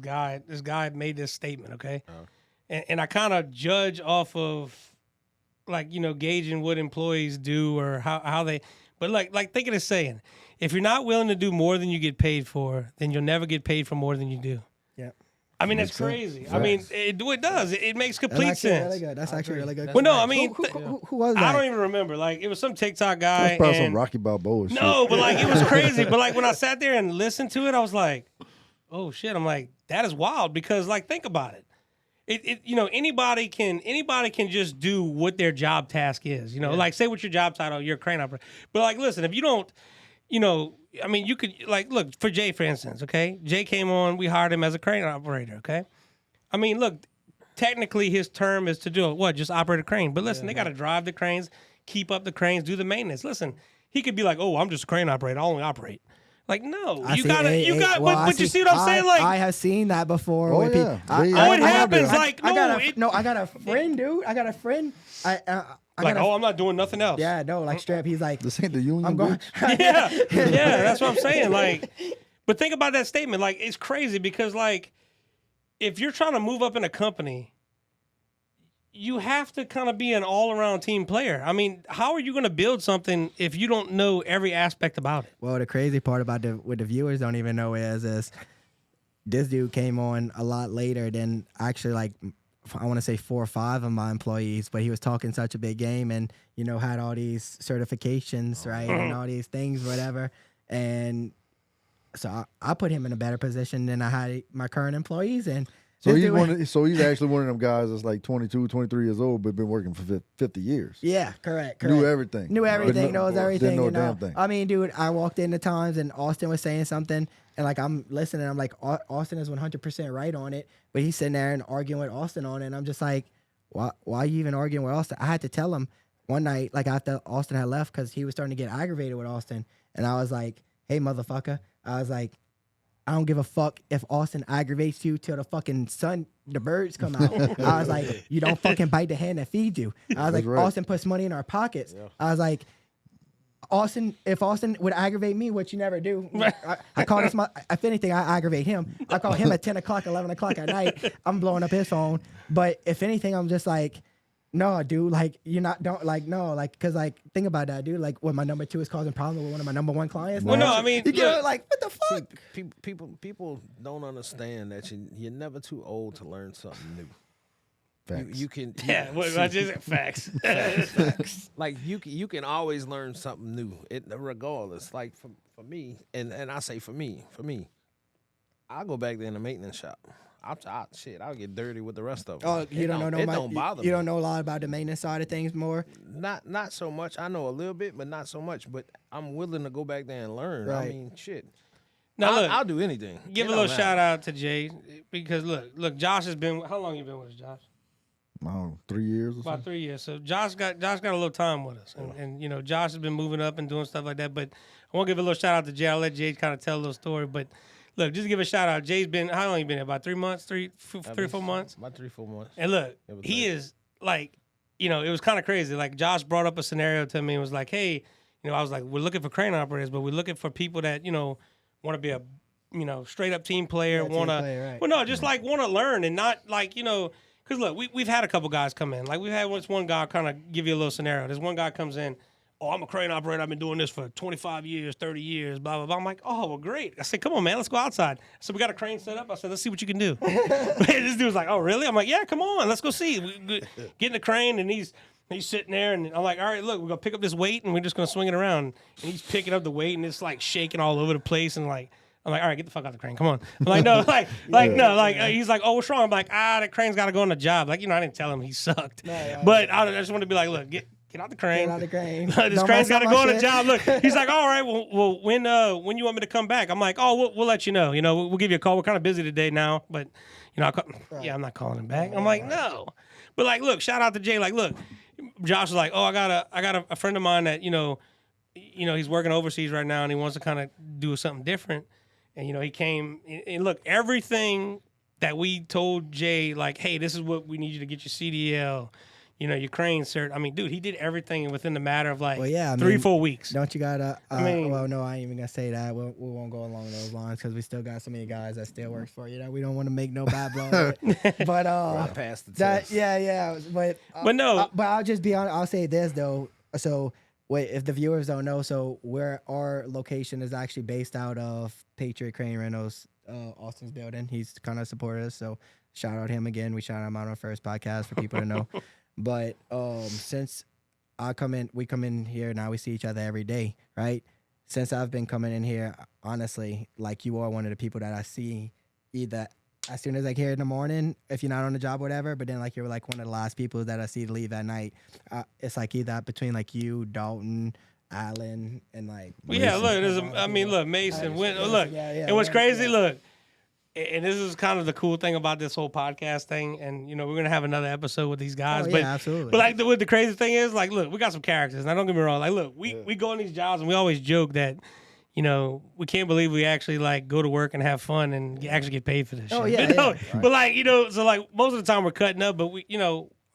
guy made this statement. Okay, and I kind of judge off of like gauging what employees do or how they. But like think of this saying: if you're not willing to do more than you get paid for, then you'll never get paid for more than you do. Yeah. I mean, that's Makes sense. crazy. I mean, it does. It makes That's complete actually sense. really good. That's actually really good. Well, no, I nice. mean, Who was that? I don't even remember. Like, it was some TikTok guy. That's probably some and Rocky Balboa shit. no, but like it was crazy. But like when I sat there and listened to it, I was like, oh shit. I'm like, that is wild because like think about it. You know, anybody can just do what their job task is. You know, like say what your job title, you're a crane operator. But like listen, if you don't, you know, I mean you could like look for Jay, for instance, okay? Jay came on, we hired him as a crane operator, okay? I mean, look, technically his term is to do what? Just operate a crane. But listen, they gotta drive the cranes, keep up the cranes, do the maintenance. Listen, he could be like, oh, I'm just a crane operator, I only operate. Like, no, I you see- gotta, hey, you hey, got, well, but you see what I'm saying? Like, I have seen that before. Oh, with yeah. people. They- oh, it I happens. do. Like, I got no, I got a friend, dude. I got a friend. I like, got a, oh, I'm not doing nothing else. yeah, no, like strap. He's like, This ain't the union. I'm going. bitch. yeah, that's what I'm saying. Like, but think about that statement. Like, it's crazy because, like, if you're trying to move up in a company, you have to kind of be an all-around team player. I mean, how are you going to build something if you don't know every aspect about it? Well, the crazy part about what the viewers don't even know is this dude came on a lot later than actually like I want to say 4 or 5 of my employees, but he was talking such a big game and you know had all these certifications, right, and all these things, whatever, and so I put him in a better position than I had my current employees in. So This he's dude- so he's actually one of them guys that's like 22, 23 years old, but been working for 50 years. Yeah, correct. Knew everything. Knew everything, But knows everything. Didn't know you a know? damn thing. I mean, dude, I walked in the Times and Austin was saying something, and like I'm listening, I'm like, Austin is 100% right on it, but he's sitting there and arguing with Austin on it, and I'm just like, why are you even arguing with Austin? I had to tell him one night, like after Austin had left, because he was starting to get aggravated with Austin, and I was like, hey, motherfucker, I was like, I don't give a fuck if Austin aggravates you till the fucking the birds come out. I was like, you don't fucking bite the hand that feeds you. I was like, right. Austin puts money in our pockets. I was like, if Austin would aggravate me, which you never do, I call this if anything, I aggravate him. I call him at 10 o'clock, 11 o'clock at night. I'm blowing up his phone. But if anything, I'm just like, no, dude, like you're not because like think about that, dude. Like when my number 2 is causing problems with one of my number 1 clients. Well, now, no, I mean, you get look, like what the fuck? People don't understand that you're never too old to learn something new. Facts. You can yeah, I just facts. like you can always learn something new. Regardless. Like for me, and I say for me, I'll go back there in the maintenance shop. I'll get dirty with the rest of them. Oh, you don't know It much. don't bother You me. don't know a lot about the maintenance side of things more. Not so much. I know a little bit, but not so much. But I'm willing to go back there and learn. I Right. mean, shit. Now, look, I'll do anything. give a little shout out to Jay because look, Josh has been. How long you been with us, Josh? I don't know, 3 years or About something. 3 years. So Josh got a little time with us, and you know Josh has been moving up and doing stuff like that. But I want to give a little shout out to Jay. I'll let Jay kind of tell a little story. But look, just give a shout out. Jay's been how long you been here? About 3 months, three or 4 months. About 3-4 months. And look, It was he nice. is like, you know, it was kind of crazy. Like Josh brought up a scenario to me and was like, hey, you know, I was like, we're looking for crane operators, but we're looking for people that you know want to be a straight up team player, team want to, player, right. well, no, just like want to learn and not like because look, we've had a couple guys come in. Like we've had one guy kind of give you a little scenario. There's one guy comes in, oh, I'm a crane operator. I've been doing this for 25 years, 30 years, blah, blah, blah. I'm like, oh, well, great. I said, come on, man, let's go outside. So we got a crane set up. I said, let's see what you can do. This dude was like, oh, really? I'm like, yeah, come on, let's go see. We get in the crane, and he's sitting there, and I'm like, all right, look, we're going to pick up this weight, and we're just going to swing it around. And he's picking up the weight, and it's like shaking all over the place, and like, I'm like, all right, get the fuck out of the crane. Come on. I'm like, no, no. Like, he's like, oh, what's wrong? I'm like, that crane's got to go on the job. Like, I didn't tell him he sucked. But I just want to be like, look, get out the crane. Get out the crane. This Don't crane's mess got up to my go on the shit. job. Look, he's like, all right, well, when you want me to come back? I'm like, oh, we'll let you know. We'll give you a call. We're kind of busy today now, but I'm not calling him back. I'm like, no. But like, look, shout out to Jay. Like, look, Josh was like, oh, I got a friend of mine that he's working overseas right now, and he wants to kind of do something different. And he came and look, everything that we told Jay, like, hey, this is what we need you to get your CDL, your crane cert. I mean, dude, he did everything within the matter of like 3-4 weeks. Don't you gotta? mean- well, no, I ain't even gonna say that. We won't go along those lines because we still got so many guys that still works for you that we don't want to make no bad blood. But I passed the that test. yeah. But no. But I'll just be honest. I'll say this though. So wait, if the viewers don't know, so where our location is actually based out of Patriot Crane Rentals, Austin's building. He's kind of supported us, so shout out him again. We shout him out on our first podcast for people to know. But since we come in here now, we see each other every day, right? Since I've been coming in here, honestly, like you are one of the people that I see either as soon as I get here in the morning, if you're not on the job or whatever, but then like you're like one of the last people that I see leave at night. It's like either between like you, Dalton, Allen, and like. Well, yeah, look, look, Mason. Look, and what's crazy, look, and this is kind of the cool thing about this whole podcast thing, and we're gonna have another episode with these guys. Oh, but yeah, absolutely. But like the crazy thing is, like, look, we got some characters. Now don't get me wrong, like, look, we go on these jobs and we always joke that. We can't believe we actually like go to work and have fun and actually get paid for this. Oh, shit. yeah, But, yeah. but like so like most of the time we're cutting up, but we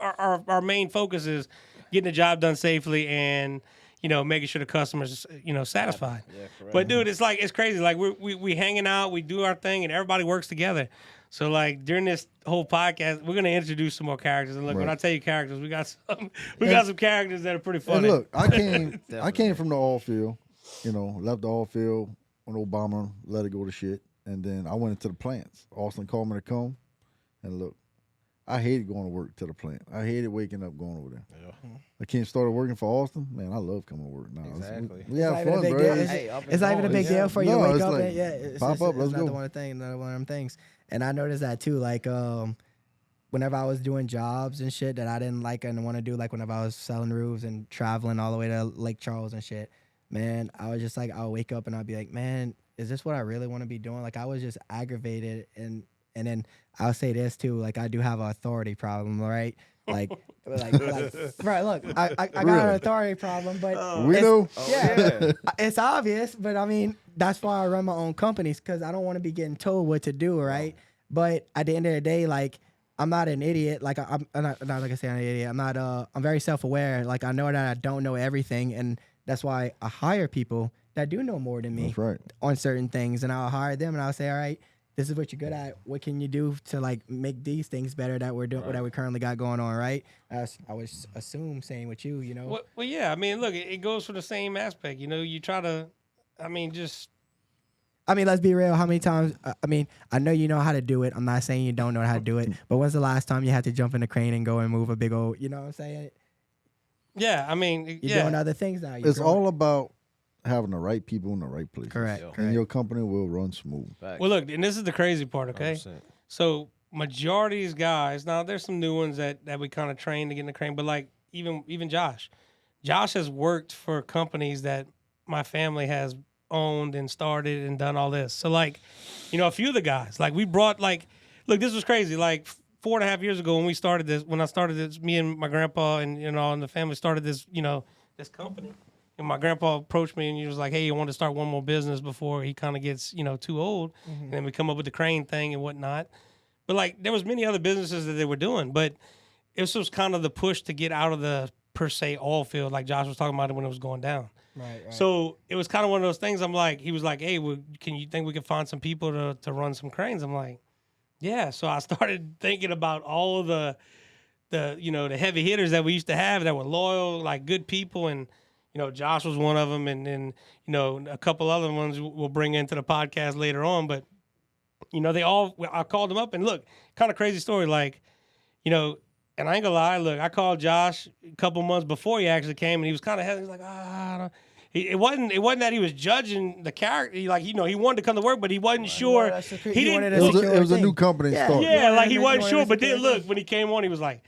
our main focus is getting the job done safely and making sure the customers satisfied. Yeah, correct. But dude, it's crazy. Like we hanging out, we do our thing, and everybody works together. So like during this whole podcast, we're gonna introduce some more characters. And look, when I tell you characters, we got some characters that are pretty funny. And look, I came from the oil field. Left the oil field when Obama let it go to shit. And then I went into the plants. Austin called me to come. And look, I hated going to work to the plant. I hated waking up going over there. Yeah. I can't started working for Austin. Man, I love coming to work now. Exactly. We have It's not fun, even a big bro. deal. It's- It's not even a big deal for you to No, wake it's up like, and it's pop up, let's another go. another one of them things. And I noticed that too. Like whenever I was doing jobs and shit that I didn't like and want to do, like whenever I was selling roofs and traveling all the way to Lake Charles and shit, man, I was just like, I'll wake up and I'll be like, man, is this what I really want to be doing? Like I was just aggravated and then I'll say this too, like I do have an authority problem, right? Like, right, look, I got an authority problem, but We know. yeah, it's obvious, but I mean, that's why I run my own companies because I don't want to be getting told what to do, right? But at the end of the day, like, I'm not an idiot. Like, I'm not like I say, I'm an idiot. I'm very self-aware. Like, I know that I don't know everything, and that's why I hire people that do know more than me That's right. on certain things, and I'll hire them, and I'll say, all right, this is what you're good at. What can you do to like make these things better that we're doing, that we currently got going on, right? As I would assume, same with you, Well, yeah. I mean, look, it goes for the same aspect. You try to, just. I mean, let's be real. How many times? I know you know how to do it. I'm not saying you don't know how to do it, but when's the last time you had to jump in the crane and go and move a big old? You know what I'm saying? Yeah, I mean, You're doing other things now. It's all about having the right people in the right place. correct. Yeah. And your company will run smooth. Facts. Well, look, and this is the crazy part, okay? 100%. So majority of these guys, now there's some new ones that we kind of train to get in the crane, but like even Josh has worked for companies that my family has owned and started and done all this. So like, a few of the guys, like we brought like, look, this was crazy. Like 4.5 years ago when I started this, me and my grandpa and and the family started this, this company. And my grandpa approached me and he was like, hey, you want to start one more business before he kind of gets, too old. And then we come up with the crane thing and whatnot. But like there was many other businesses that they were doing, but this was kind of the push to get out of the per se oil field, like Josh was talking about it when it was going down. Right. So it was kind of one of those things. He was like, hey, can you think we can find some people to run some cranes? I'm like, yeah. So I started thinking about all of the the heavy hitters that we used to have that were loyal, like good people. And, Josh was one of them. And then, a couple other ones we'll bring into the podcast later on. But, I called them up and look, kind of crazy story. Like, and I ain't gonna lie, look, I called Josh a couple months before he actually came, and he was kind of hesitant. He was like, I don't. It wasn't that he was judging the character. He wanted to come to work, but he wasn't sure. He didn't. It was a new company start. Yeah, like he wasn't sure. But then look, when he came on, he was like,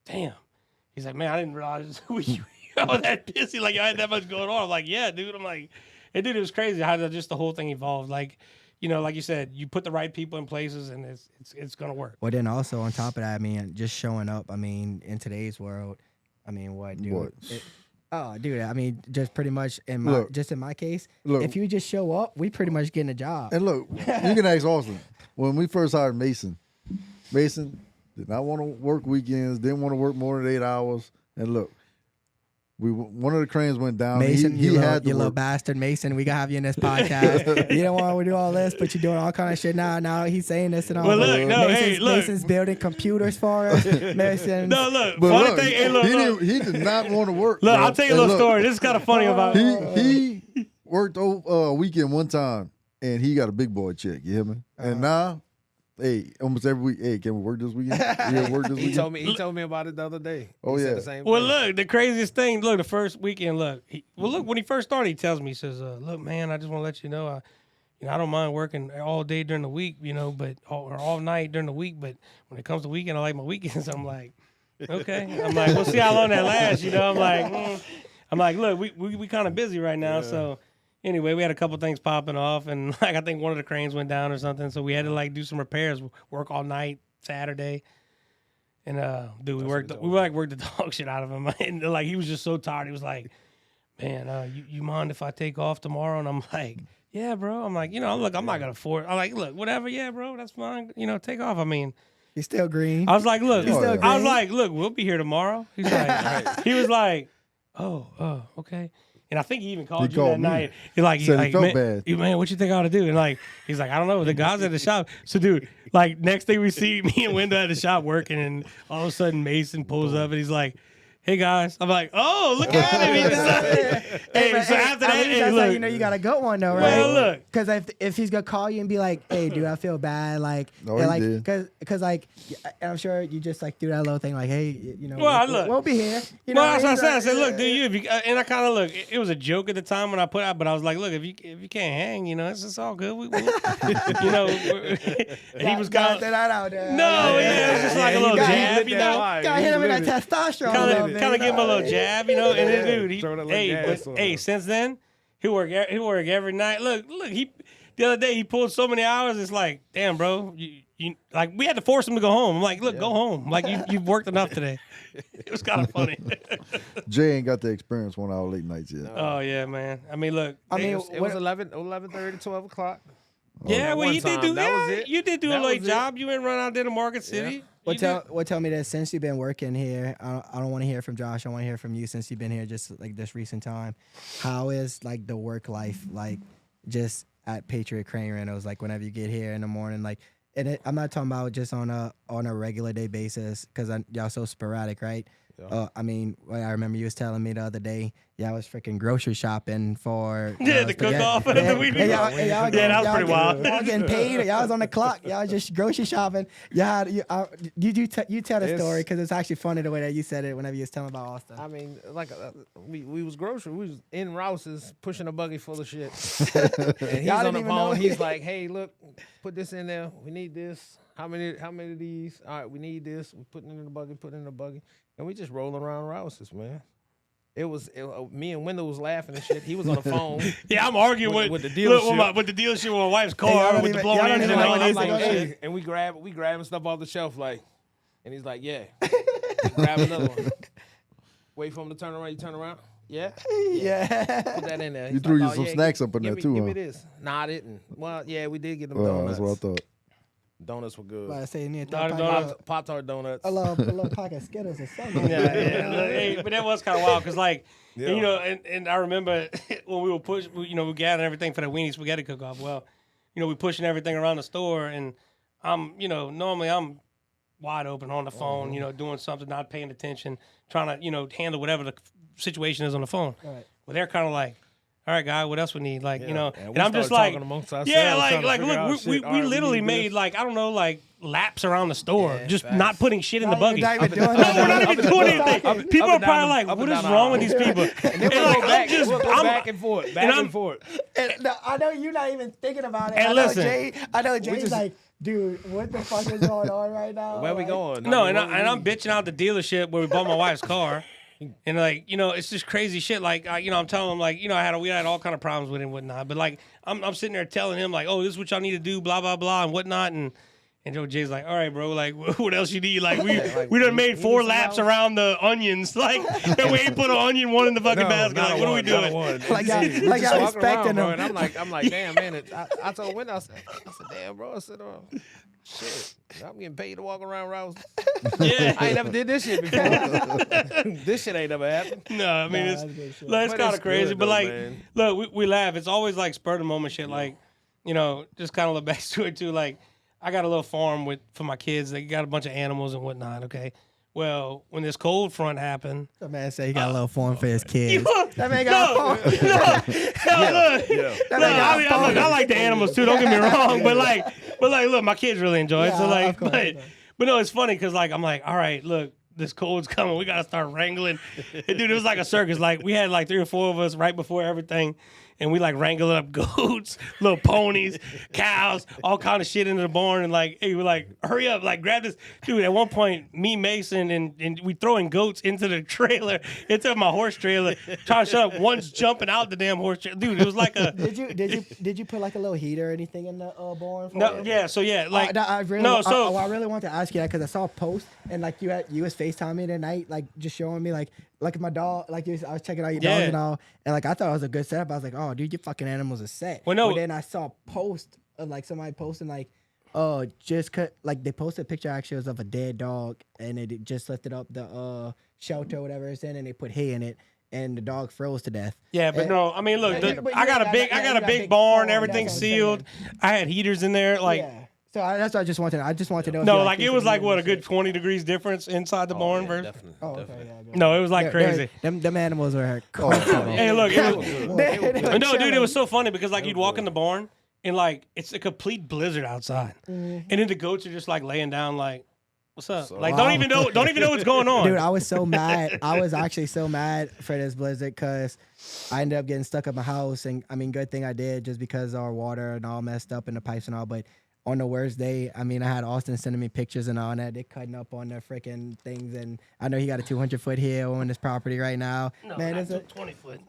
damn. He's like, man, I didn't realize I was that busy. Like, I had that much going on. I'm like, yeah, dude. I'm like, and dude, it was crazy how just the whole thing evolved. Like, like you said, you put the right people in places, and it's gonna work. Well, then also on top of that, I mean, just showing up. I mean, in today's world, I mean, what, dude? What? Dude, I mean, just pretty much in my case, Look. if you just show up, we pretty much getting a job. And look, you can ask Austin. When we first hired Mason did not want to work weekends, didn't want to work more than 8 hours. And look, one of the cranes went down. Mason, he had to you little work. bastard, Mason. We gotta have you in this podcast. You don't want to do all this, but you're doing all kind of shit now. Now he's saying this and all. Well, look, no, hey, look. Mason's building computers for us. Mason. No, look. But Funny look, thing, hey, look. he did not want to work. Look, bro. I'll tell you a And little look, story. This is kind of funny about. He worked a weekend one time, and he got a big boy check. You hear me? And now, hey, almost every week, hey, can we work this weekend? Yeah, work this He weekend. told me about it the other day. Oh, He said yeah. the same Well, thing. look, the craziest thing. Look, the first weekend. Look, when he first started, he tells me, he says, "Look, man, I just want to let you know, I don't mind working all day during the week, but or all night during the week. But when it comes to weekend, I like my weekends." I'm like, okay. I'm like, we'll see how long that lasts. I'm like, look, we kind of busy right now, so. Anyway, we had a couple things popping off, and like I think one of the cranes went down or something, so we had to like do some repairs, work all night Saturday, and dude, we worked the dog shit out of him, and like he was just so tired. He was like, "Man, you mind if I take off tomorrow?" And I'm like, "Yeah, bro." I'm like, look, I'm not gonna afford. I'm like, look, whatever, yeah, bro, that's fine. Take off. I mean, He's still green. I was like, look, He's still I was green. like, look, we'll be here tomorrow. He's like, he was like, oh, okay. And I think he even called you called that me. night. He's Said he felt man, bad. man, what you think I ought to do? And like, he's like, I don't know. The guys at the shop. So, dude, like next thing we see, me and Wendell at the shop working, and all of a sudden Mason pulls up and he's like, "Hey guys," I'm like, "Oh, look at him!" He decided. Hey, so after that, hey, that's look, how you got a good one though, right? Well, look. Because if he's gonna call you and be like, "Hey, dude, I feel bad," like, No, and he like, did. because like, and I'm sure you just like do that little thing, like, "Hey, Well, look. we'll be here." Well, that's what I said. I said, look, dude, and I kind of look. It was a joke at the time when I put out, but I was like, look, if you can't hang, it's just all good. And he was kind of that out there. no, yeah, it was just like a little got jab, Got hit him in that testosterone. a little bit, kind of give him a little jab, and then dude, Throw that little gas on him. since then he work every night. Look, the other day he pulled so many hours. It's like, damn, bro, you like we had to force him to go home. I'm like, look, go home. Like you've worked enough today. It was kind of funny. Jay ain't got the experience 1 hour late nights yet. Oh yeah, man. I mean, look. It was 11:30, 12 o'clock. Yeah, well, one you did time, do that was that. it. You did do a That late was it. job. You went run out there to Market City. You did- Tell me that since you've been working here, I don't want to hear from Josh. I want to hear from you since you've been here just like this recent time. How is like the work life like just at Patriot Crane Rentals? Like whenever you get here in the morning, like, and I'm not talking about just on a regular day basis because y'all so sporadic, right? Yeah. I mean, I remember you was telling me the other day, I was freaking grocery shopping for the cook-off. That was pretty wild. Y'all getting paid. Y'all was on the clock. Y'all just grocery shopping. You tell the story because it's actually funny the way that you said it whenever you was telling about Austin. I mean, like we was grocery. We was in Rouse's pushing a buggy full of shit. And he's Y'all on didn't the even know. phone. He's like, "Hey, look, put this in there. We need this. How many of these? All right, we need this. We putting it in the buggy. Put it in the buggy, and we just rolling around Rouse's, man." Me and Wendell was laughing and shit. He was on the phone. Yeah, I'm arguing With the look, dealership. with the dealership with my wife's y'all car don't with the even- blown y'all don't engine even and know all what this this like, is. shit. And we grabbing stuff off the shelf like, and he's like, "Yeah." Grab another one. Wait for him to turn around. You turn around. Yeah. Yeah. Put that in there. You He's threw like, you "Oh, some yeah, snacks up in there too, Give huh? me this. Nah, I didn't. Well, yeah, we did get them Well, donuts. that's what I thought. Donuts were good. Like I say, you need Not a a donut. Pop-Tart donuts. a little pack of Skittles or something. Yeah. Look, hey, but that was kind of wild because, like, Yeah. and I remember when we were we gathered everything for the weenie spaghetti cook-off. Well, we pushing everything around the store, and normally I'm wide open on the phone, doing something, not paying attention, trying to, handle whatever the situation is on the phone. Right. Well, they're kind of like, all right, guy, what else we need? Like, Yeah. and I'm just started like, talking amongst ourselves, yeah, trying to like, figure out look, shit. All right, we literally need made this. like, I don't know, like laps around the store, Yeah, just facts. not putting shit in the Not buggy. even doing No, we're not even doing Up anything. and People are up and probably down like, the- up what and is down wrong the with these people? And then And we'll like, go back. I'm We'll go back and forth, back I'm- and forth. I know you're not even thinking about it. And listen. I know Jay's just- like, dude, what the fuck is going on right now? Where we Like, going? No, I mean, and I'm bitching out the dealership where we bought my wife's car, and like it's just crazy shit. Like I'm telling him like we had all kind of problems with it and whatnot. But like I'm sitting there telling him like, oh, this is what y'all need to do, blah blah blah and whatnot. And Joe Jay's like, all right, bro, like what else you need? Like we done made 4 laps around the onions, like and we ain't put an onion one in the fucking basket. Like what are we doing? Like y'all expecting bro, them. and I'm like, damn, man. I told Wendell, I said, damn, bro. I said, shit, I'm getting paid to walk around Rouse. Yeah. I ain't never did this shit before. This shit ain't never happened. No, I mean that's good shit. it's But kind it's of crazy, good, but though, like, man. look, we laugh. It's always like spur of the moment shit. Like, just kind of look back to it too. Like, I got a little farm for my kids. They got a bunch of animals and whatnot. Okay, Well, when this cold front happened, That man said he got a little form for his kids. no, That man got a form. look, I like the animals too. Don't get me wrong, but look, my kids really enjoy it. Yeah, So like, of course, but no, it's funny because like I'm like, all right, look, this cold's coming. We gotta start wrangling. And dude, it was like a circus. Like we had like 3 or 4 of us right before everything. And we like wrangling up goats, little ponies, cows, all kind of shit into the barn. And like, hey, we're like, hurry up, like grab this. Dude, at one point, me, Mason, and we throwing goats into the trailer, into my horse trailer, trying to shut up. One's jumping out the damn horse trailer. Dude, it was like a. Did you put like a little heater or anything in the barn? For No, him? yeah, so yeah, like. I really want to ask you that because I saw a post and like you was FaceTiming me tonight, like just showing me like my dog, like I was checking out your dogs and all, and like I thought it was a good setup. I was like, oh, dude, your fucking animals are set. Well, no. But then I saw a post of like somebody posting like, oh, just cut, like they posted a picture actually was of a dead dog and it just lifted up the shelter or whatever it's in and they put hay in it and the dog froze to death. Yeah, but no, I mean, look, but I got a big barn, everything's sealed. I had heaters in there, like. Yeah. So that's what I just wanted. To know. No, like it was like what a good 20 degrees difference inside the barn versus. Definitely. Oh, okay, definitely. yeah. No, it was like crazy. Them animals were comfortable. Hey, look, it was, no, dude, it was so funny because like you'd walk in the barn and like it's a complete blizzard outside, and then the goats are just like laying down like, "What's up?" Like don't even know what's going on. Dude, I was so mad. I was actually so mad for this blizzard because I ended up getting stuck at my house, and I mean, good thing I did just because our water and all messed up and the pipes and all, but. On the worst day, I mean, I had Austin sending me pictures and all that. They're cutting up on their freaking things, and I know he got a 200-foot hill on this property right now. No, man, not it's a 20 foot.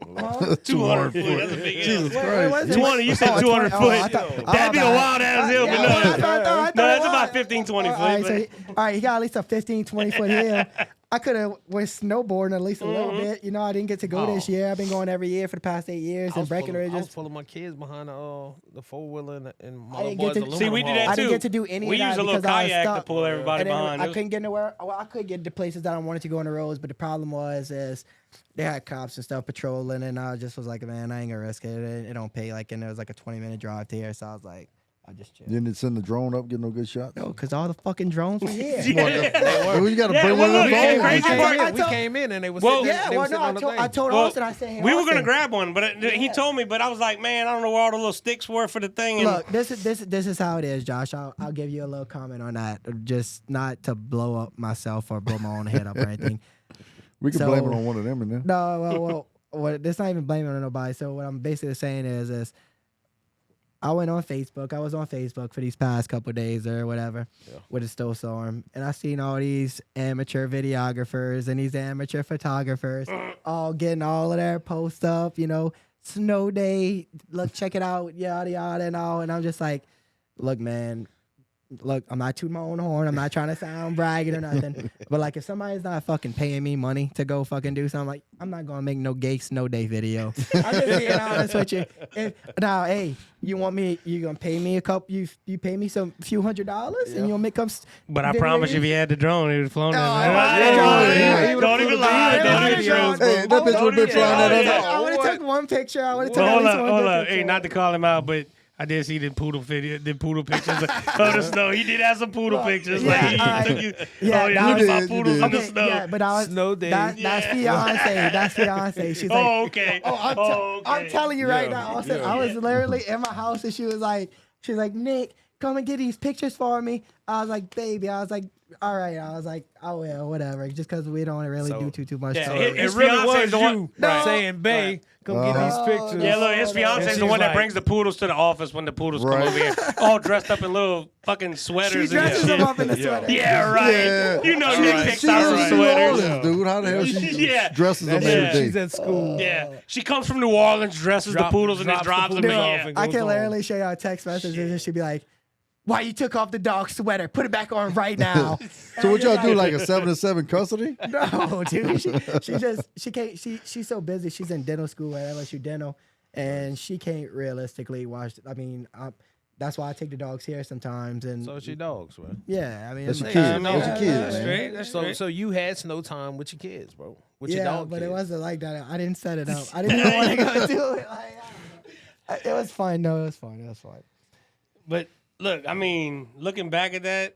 200 foot. That's a big Jesus hill. Christ. 20. You said 200 foot. That'd be a wild ass hill, but no, that's about 15, 20 foot. All right, he got at least a 15, 20-foot hill. I could have went snowboarding at least a little bit. You know, I didn't get to go this year. I've been going every year for the past 8 years. I And was just pulling my kids behind the 4-wheeler and my I little didn't boys get to- aluminum See, we did that haul. I too. didn't get to do any We of that used a little because I was kayak to stuck. pull everybody And then behind. I couldn't get nowhere. Well, I could get to places that I wanted to go on the roads, but the problem was they had cops and stuff patrolling, and I just was like, man, I ain't gonna risk it. It don't pay. Like, and it was like a 20-minute drive to here, so I was like, I just chill. You didn't send the drone up, get no good shots? No, because all the fucking drones were here. Well, you got to Yeah, bring well, one of look, the and the drones. crazy part- We came in and they was Well, sitting Yeah, they well, was no, sitting on the thing. I told Well, Austin, I said, hey, we were gonna Austin, grab one, but he told me, but I was like, man, I don't know where all the little sticks were for the thing. And Look, this is how it is, Josh. I'll give you a little comment on that, just not to blow up myself or blow my own head up or anything. We can So- blame it on one of them in there. No, well, that's not even blaming on nobody. So what I'm basically saying is I went on Facebook. I was on Facebook for these past couple of days or whatever with a snowstorm, and I seen all these amateur videographers and these amateur photographers all getting all of their posts up. You know, snow day. Look, check it out. Yada yada and all. And I'm just like, look, man. Look, I'm not tooting my own horn. I'm not trying to sound bragging or nothing. But like, if somebody's not fucking paying me money to go fucking do something, like, I'm not gonna make no gay snow day video. I'm just being honest with you. Now, hey, you gonna pay me you pay me some few $100s and you'll make up. but I videos? promise you, if you had the drone, it would have flown in. yeah. Don't even lie. Don't even drone. trust. Hey, that bitch would have been flying that other. I would have took one picture. I would have taken Well, at hold least up, one hold good up. picture. Hey, not to call him out, but I did see the poodle pictures of the snow. He did have some poodle pictures. yeah, Like he alright. took you. Yeah, Oh, that yeah, was- I saw you poodles did. in the Okay, snow. yeah, but I was Snow day. That's fiance. That's fiance. She's like, Oh, okay. I'm telling you right now, Austin, yeah. I was literally in my house and she's like, Nick, come and get these pictures for me. I was like, baby, I was like, all right. I was like, oh yeah, whatever. Just because we don't really do too much. Yeah, stuff. his It really fiance is was the one- you Right. saying, "Babe, come get these pictures." Yeah, look, his fiance And is the she's one that like- brings the poodles to the office when the poodles come Right. over here, all dressed up in little fucking She sweaters and dresses shit. them up in the sweater. Yeah, right. Yeah. You know, She- Nick picks she's out in some New sweaters. Orleans, dude. How the hell she Yeah. dresses them Yeah. every day? She's at school. Yeah, she comes from New Orleans, dresses the poodles, and then drops the drives them poodles in. off Yeah. and I goes can home. literally show y'all text messages and she'd be like, why you took off the dog sweater? Put it back on right now. So what y'all do, like a 7-7 custody? No, dude. She can't. She's so busy. She's in dental school at LSU Dental, and she can't realistically watch. I mean, that's why I take the dogs here sometimes. And So it's your dogs, man. yeah, I mean, That's your like- kids. no, That's your kids, that's man. straight. That's So straight. so you had snow time with your kids, bro. With your yeah, dog but kids. it wasn't like that. I didn't set it up. I didn't even want to go do it. Like, it was fine. No, it was fine. It was fine. But look, I mean, looking back at that,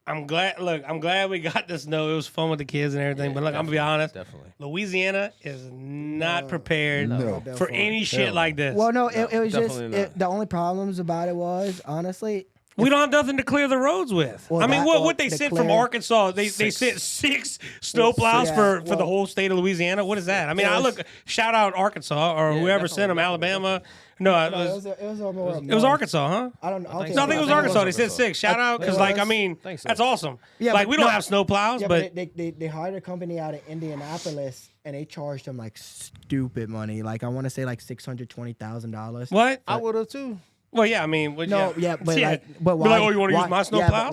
I'm glad. Look, I'm glad we got the snow. It was fun with the kids and everything. Yeah, but look, I'm gonna be honest. Definitely. Louisiana is not prepared No. for any shit Hell like this. Well, no, it was just definitely not. the only problems about it was honestly. We don't have nothing to clear the roads with. Well, I mean, that- what well, what they the sent from clear- Arkansas? They sent 6 snowplows Yeah, for the well- whole state of Louisiana. What is that? I mean, It I was- look. Shout out Arkansas or whoever sent them. Alabama. No, it was it was Arkansas, huh? I don't know. Okay, No, I think it was Arkansas. They said Arkansas. 6. Shout out because, like, I mean, Think so. that's awesome. Yeah, like but we don't no- have snowplows, Yeah, but but they hired a company out of Indianapolis and they charged them like stupid money. Like I want to say like $620,000. what? I would have too. Well, yeah, I mean, No, yeah, but Yeah. like, but Be why? like, oh, you want to why- use my yeah, snowplows?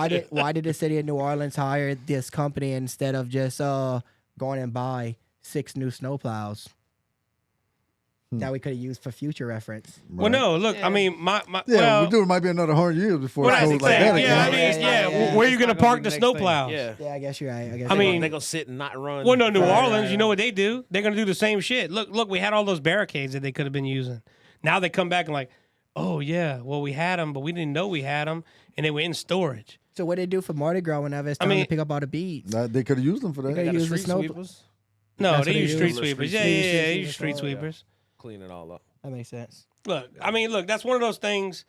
but why did the city of New Orleans hire this company instead of just going and buy 6 new snowplows that we could have used for future reference? Well, no, look, I mean, my Yeah, well, we do. It might be another 100 years before well, it that's goes like exactly. that Yeah, I again. mean, Yeah. where are you It's gonna not gonna park be the the next thing. snowplows? Yeah. Yeah, I guess you're right. I mean, they gonna sit and not run. Well, no, New Right, Orleans, right, you know what they do? They're gonna do the same shit. Look, we had all those barricades that they could have been using. Now they come back and like, oh yeah, well we had them, but we didn't know we had them, and they were in storage. So what they do for Mardi Gras whenever it's time mean- to pick up all the beads? They could have used them for They that. use the street snow- sweepers. No, That's they what they use use? street Little sweepers. street Yeah, yeah, sweepers. yeah, they Street use street sweepers, sweepers. Clean it all up. That makes sense. Look, I mean, look, that's one of those things.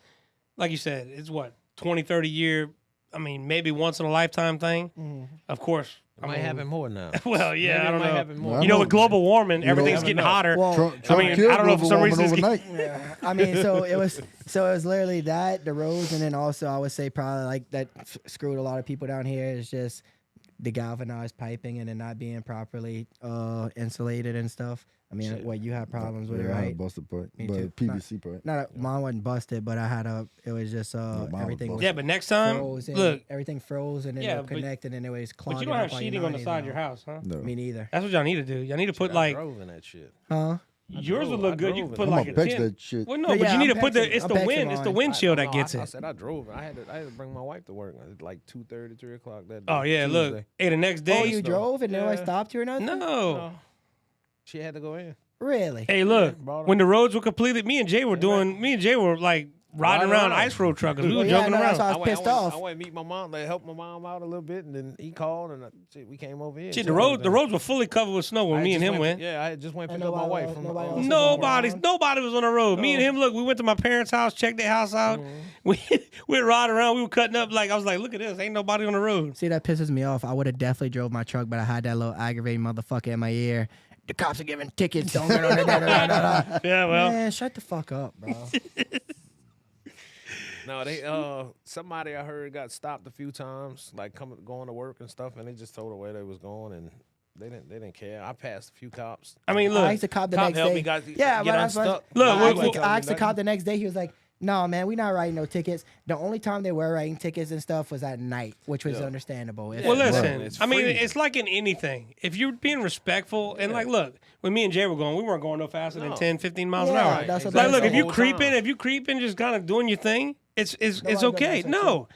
Like you said, it's what 20, 30 year. I mean, maybe once in a lifetime thing. Of course, It might happen more now. Well, yeah, Maybe I it don't might know. happen more. You know, with global warming, You know, everything's never getting know. hotter. Well, Trump mean, killed I don't know if for global some warming reason it's overnight. Yeah, I mean, so it was literally that, the roads, and then also I would say probably like that screwed a lot of people down here is just the galvanized piping and it not being properly insulated and stuff. I mean, Shit. what you had problems with it, Yeah, I had a right? busted pipe, Me but too. PVC pipe. Not mine wasn't busted, but I had it was just mine was everything was busted. Yeah, but next time, frozen. look, Everything froze and then Yeah, it but- connected and it was clogging. but you don't have up all sheeting on the 90s side of your now. house, huh? No. Me neither. That's what y'all need to do. Y'all need to put I like drove in that shit. Huh? yours would drove- look I good. You drove could it. put I'm like gonna a patch tent. that shit. Well, no, Yeah, but you I'm need to put patching- it's I'm the patching wind. It's the mine. windshield I that gets I it. said I drove. I had to bring my wife to work at like 2:30, 3 o'clock that day. Oh yeah, look. Tuesday. Hey, the next Oh, day. you drove and nobody Yeah. stopped you or nothing? No. No. She had to go in. Really? Hey, look. brought 'em. When the roads were completed, me and Jay were like riding around ice road truckers. We were Well, yeah, jumping no, that's around. why I was pissed off. I went to meet my mom. They helped my mom out a little bit, and then he called, and we came over here. Shit, the roads were fully covered with snow when I me and just him went. Yeah, I just went And pick up my nobody wife else- from nobody else was Nobody was on the road. Me and him, look, we went to my parents' house, checked their house out. We were riding around. We were cutting up. Like I was like, look at this. Ain't nobody on the road. See, that pisses me off. I would have definitely drove my truck, but I had that little aggravating motherfucker in my ear. The cops are giving tickets. Don't get on it. Yeah, well. Man, shut the fuck up, bro. No, they somebody I heard got stopped a few times, like going to work and stuff, and they just told her where they was going, and they didn't care. I passed a few cops. I mean, I look. asked the cop the Cop next helped day. me, guys, Yeah, get but that's what. unstuck. Look, I asked the cop the next day. He was like, "No, man, we not writing no tickets. The only time they were writing tickets and stuff was at night, which was understandable. If- Well, Yeah, listen. right. It's I mean, freezing. it's like in anything. If you're being respectful and like, look, when me and Jay were going, we weren't going no faster than No. 10, 15 miles an Yeah, hour. that's what Like, I'm look, if saying. you The whole creeping, time. just kind of doing your thing, it's Nobody okay. does that No.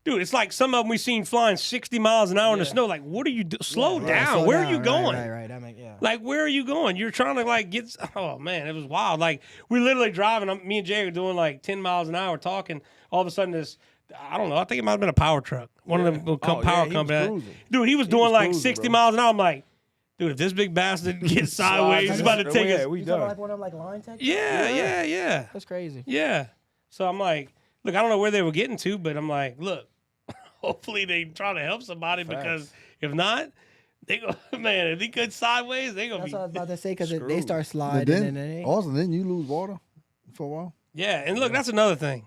Dude, it's like some of them we seen flying 60 miles an hour in the Yeah. snow. Like, what are you doing? Slow Right, down. slow Where are down. you going? Right. That make, yeah. Like, where are you going? You're trying to like get. Oh man, it was wild. Like, we literally driving. Me and Jay are doing like 10 miles an hour talking. All of a sudden, this. I don't know. I think it might have been a power truck. One of them Oh, power yeah, he was company. cruising. Dude, he was doing was like cruising, 60 bro. miles an hour. I'm like, dude, if this big bastard gets sideways, he's about to take yeah, us. we You talking done. like one of them like line tech? Yeah. That's crazy. Yeah. So I'm like, look, I don't know where they were getting to, but I'm like, look, hopefully they try to help somebody because if not, they go, man, if they get sideways, they gonna That's be. what I was about to say because they Screwed. start And sliding and then, then also, didn't you lose water for a while? Yeah, and look, that's another thing.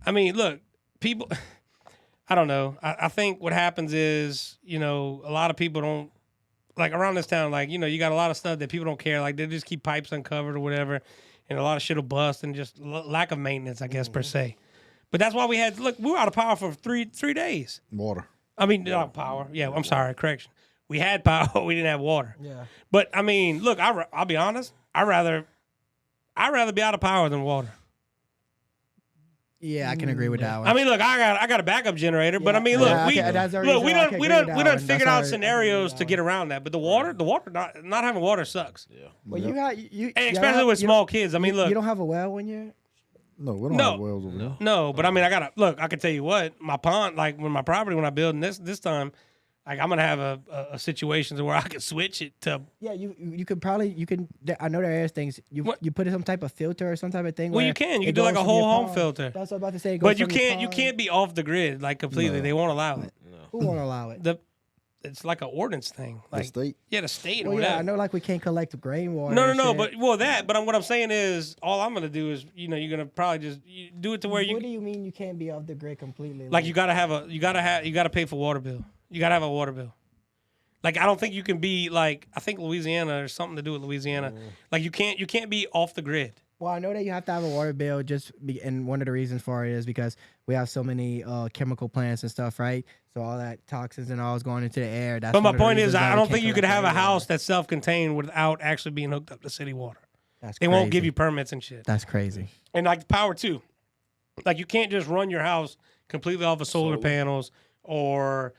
I mean, look, people. I don't know. I think what happens is, a lot of people don't like around this town. Like, you got a lot of stuff that people don't care. Like, they just keep pipes uncovered or whatever, and a lot of shit will bust and just lack of maintenance, I guess per se. But that's why we were out of power for three days. Water. I mean, not power. Yeah, I'm sorry, correction. We had power, we didn't have water. yeah. But I mean, look, I'll be honest. I'd rather be out of power than water. Yeah, I can agree with that one. I mean, look, I got a backup generator, but I mean, look, Yeah, we okay, that's the look, we reason I don't can we agree don't with we that don't one. figured That's out how I scenarios agree to with get around that. But the water not having water sucks. Yeah. Well, you got you, And you especially don't with have- small kids. I mean, look, you don't have a well when you're. No, we don't No. have wells over there. No, but I mean, I can tell you what, my pond, like when my property, when I build this time, like I'm gonna have a situation where I can switch it to. Yeah, you could probably I know there is things you put in some type of filter or some type of thing. Well, where you can it do like goes a from your whole home pond. filter. That's what I was about to say. It But goes you from your can't pond. be off the grid like completely. No. They won't allow it. Who won't allow it? It's like an ordinance thing. The Like state. yeah, the state or Well, yeah, whatever. I know. Like we can't collect rainwater. No, and shit. but what I'm saying is, all I'm gonna do is, you're gonna probably just do it to where What do you mean you can't be off the grid completely? like you gotta pay for water bill. You gotta have a water bill. Like I don't think you can be like, I think Louisiana or something to do with Louisiana. Like you can't be off the grid. Well, I know that you have to have a water bill and one of the reasons for it is because we have so many chemical plants and stuff, right? So all that toxins and all is going into the air. That's But my one of the point is, reasons why I we don't can't think you could collect have a rainwater. house that's self-contained without actually being hooked up to city water. That's They won't give crazy. you permits and shit. That's crazy. And like power too. Like you can't just run your house completely off of solar panels or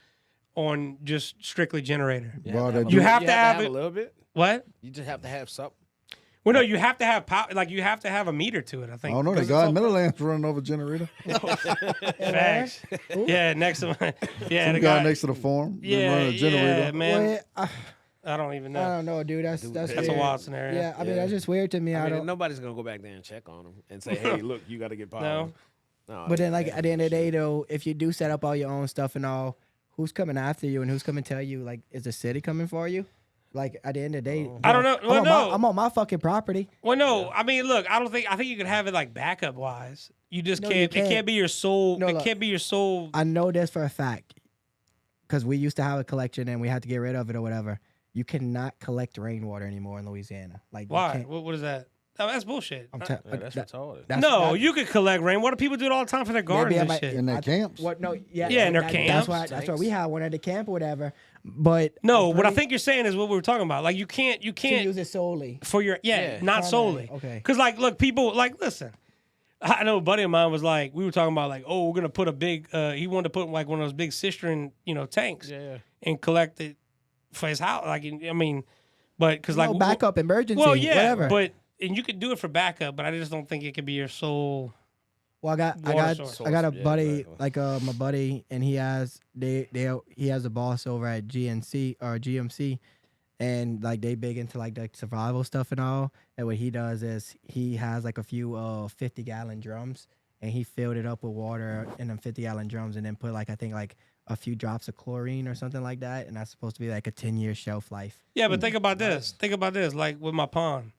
on just strictly generator. Well, they You do- have to have a it. little bit. What? You just have to have something. Well, no, you have to have power. Like you have to have a meter to it. I I think. don't know. The because guy it's in Meadowlands running over a generator. Facts. Yeah, next to yeah, Some the guy guy next to the farm. Yeah, running a generator. yeah, man. Well, I don't even I know. don't know, dude. That's That's a weird. wild scenario. Yeah, I mean Yeah. that's just weird to me. I, I mean, don't. nobody's gonna go back there and check on them and say, "Hey, look, you got to get power." No. No, But then, like at the end of the day, though, if you do set up all your own stuff and all, who's coming after you and who's coming to tell you? Like, is the city coming for you? Like at the end of the day, I don't know. Well, no. I'm on my fucking property. Well, no. I mean, look. I think you could have it like backup wise. You just No, you can't. It can't. can't be your sole. No, it look. can't be your sole. I know this for a fact because we used to have a collection and we had to get rid of it or whatever. You cannot collect rainwater anymore in Louisiana. Like, you Why? can't- What is that? Oh, that's bullshit. I'm Yeah, that's retarded. that's- No, that's- you could collect rainwater. People do it all the time for their gardens I and might- shit. In their camps. What? No, yeah, Yeah, in their That's camps, why. That's why tanks. we have one at the camp or whatever. But No, I'm what I pretty- think you're saying is what we were talking about. Like you can't to use it solely. for your Yeah. not Primary, solely. okay. Because like, look, people like listen. I know a buddy of mine was like, we were talking about like, oh, we're gonna put a big. He wanted to put like one of those big cistern, tanks, Yeah. and collect it for his house. Like, I mean, but because like Backup emergency. Well, yeah, whatever. but and you could do it for backup, but I just don't think it could be your sole. Well, I got Water source. I got a Yeah, buddy exactly. like my buddy, and he has he has a boss over at GNC or GMC, and like they big into like the survival stuff and all. And what he does is he has like a few 50-gallon drums, and he filled it up with water in them 50-gallon drums, and then put like I think like a few drops of chlorine or something like that, and that's supposed to be like a 10-year shelf life. Yeah, but think about this. Think about this. Like with my pond,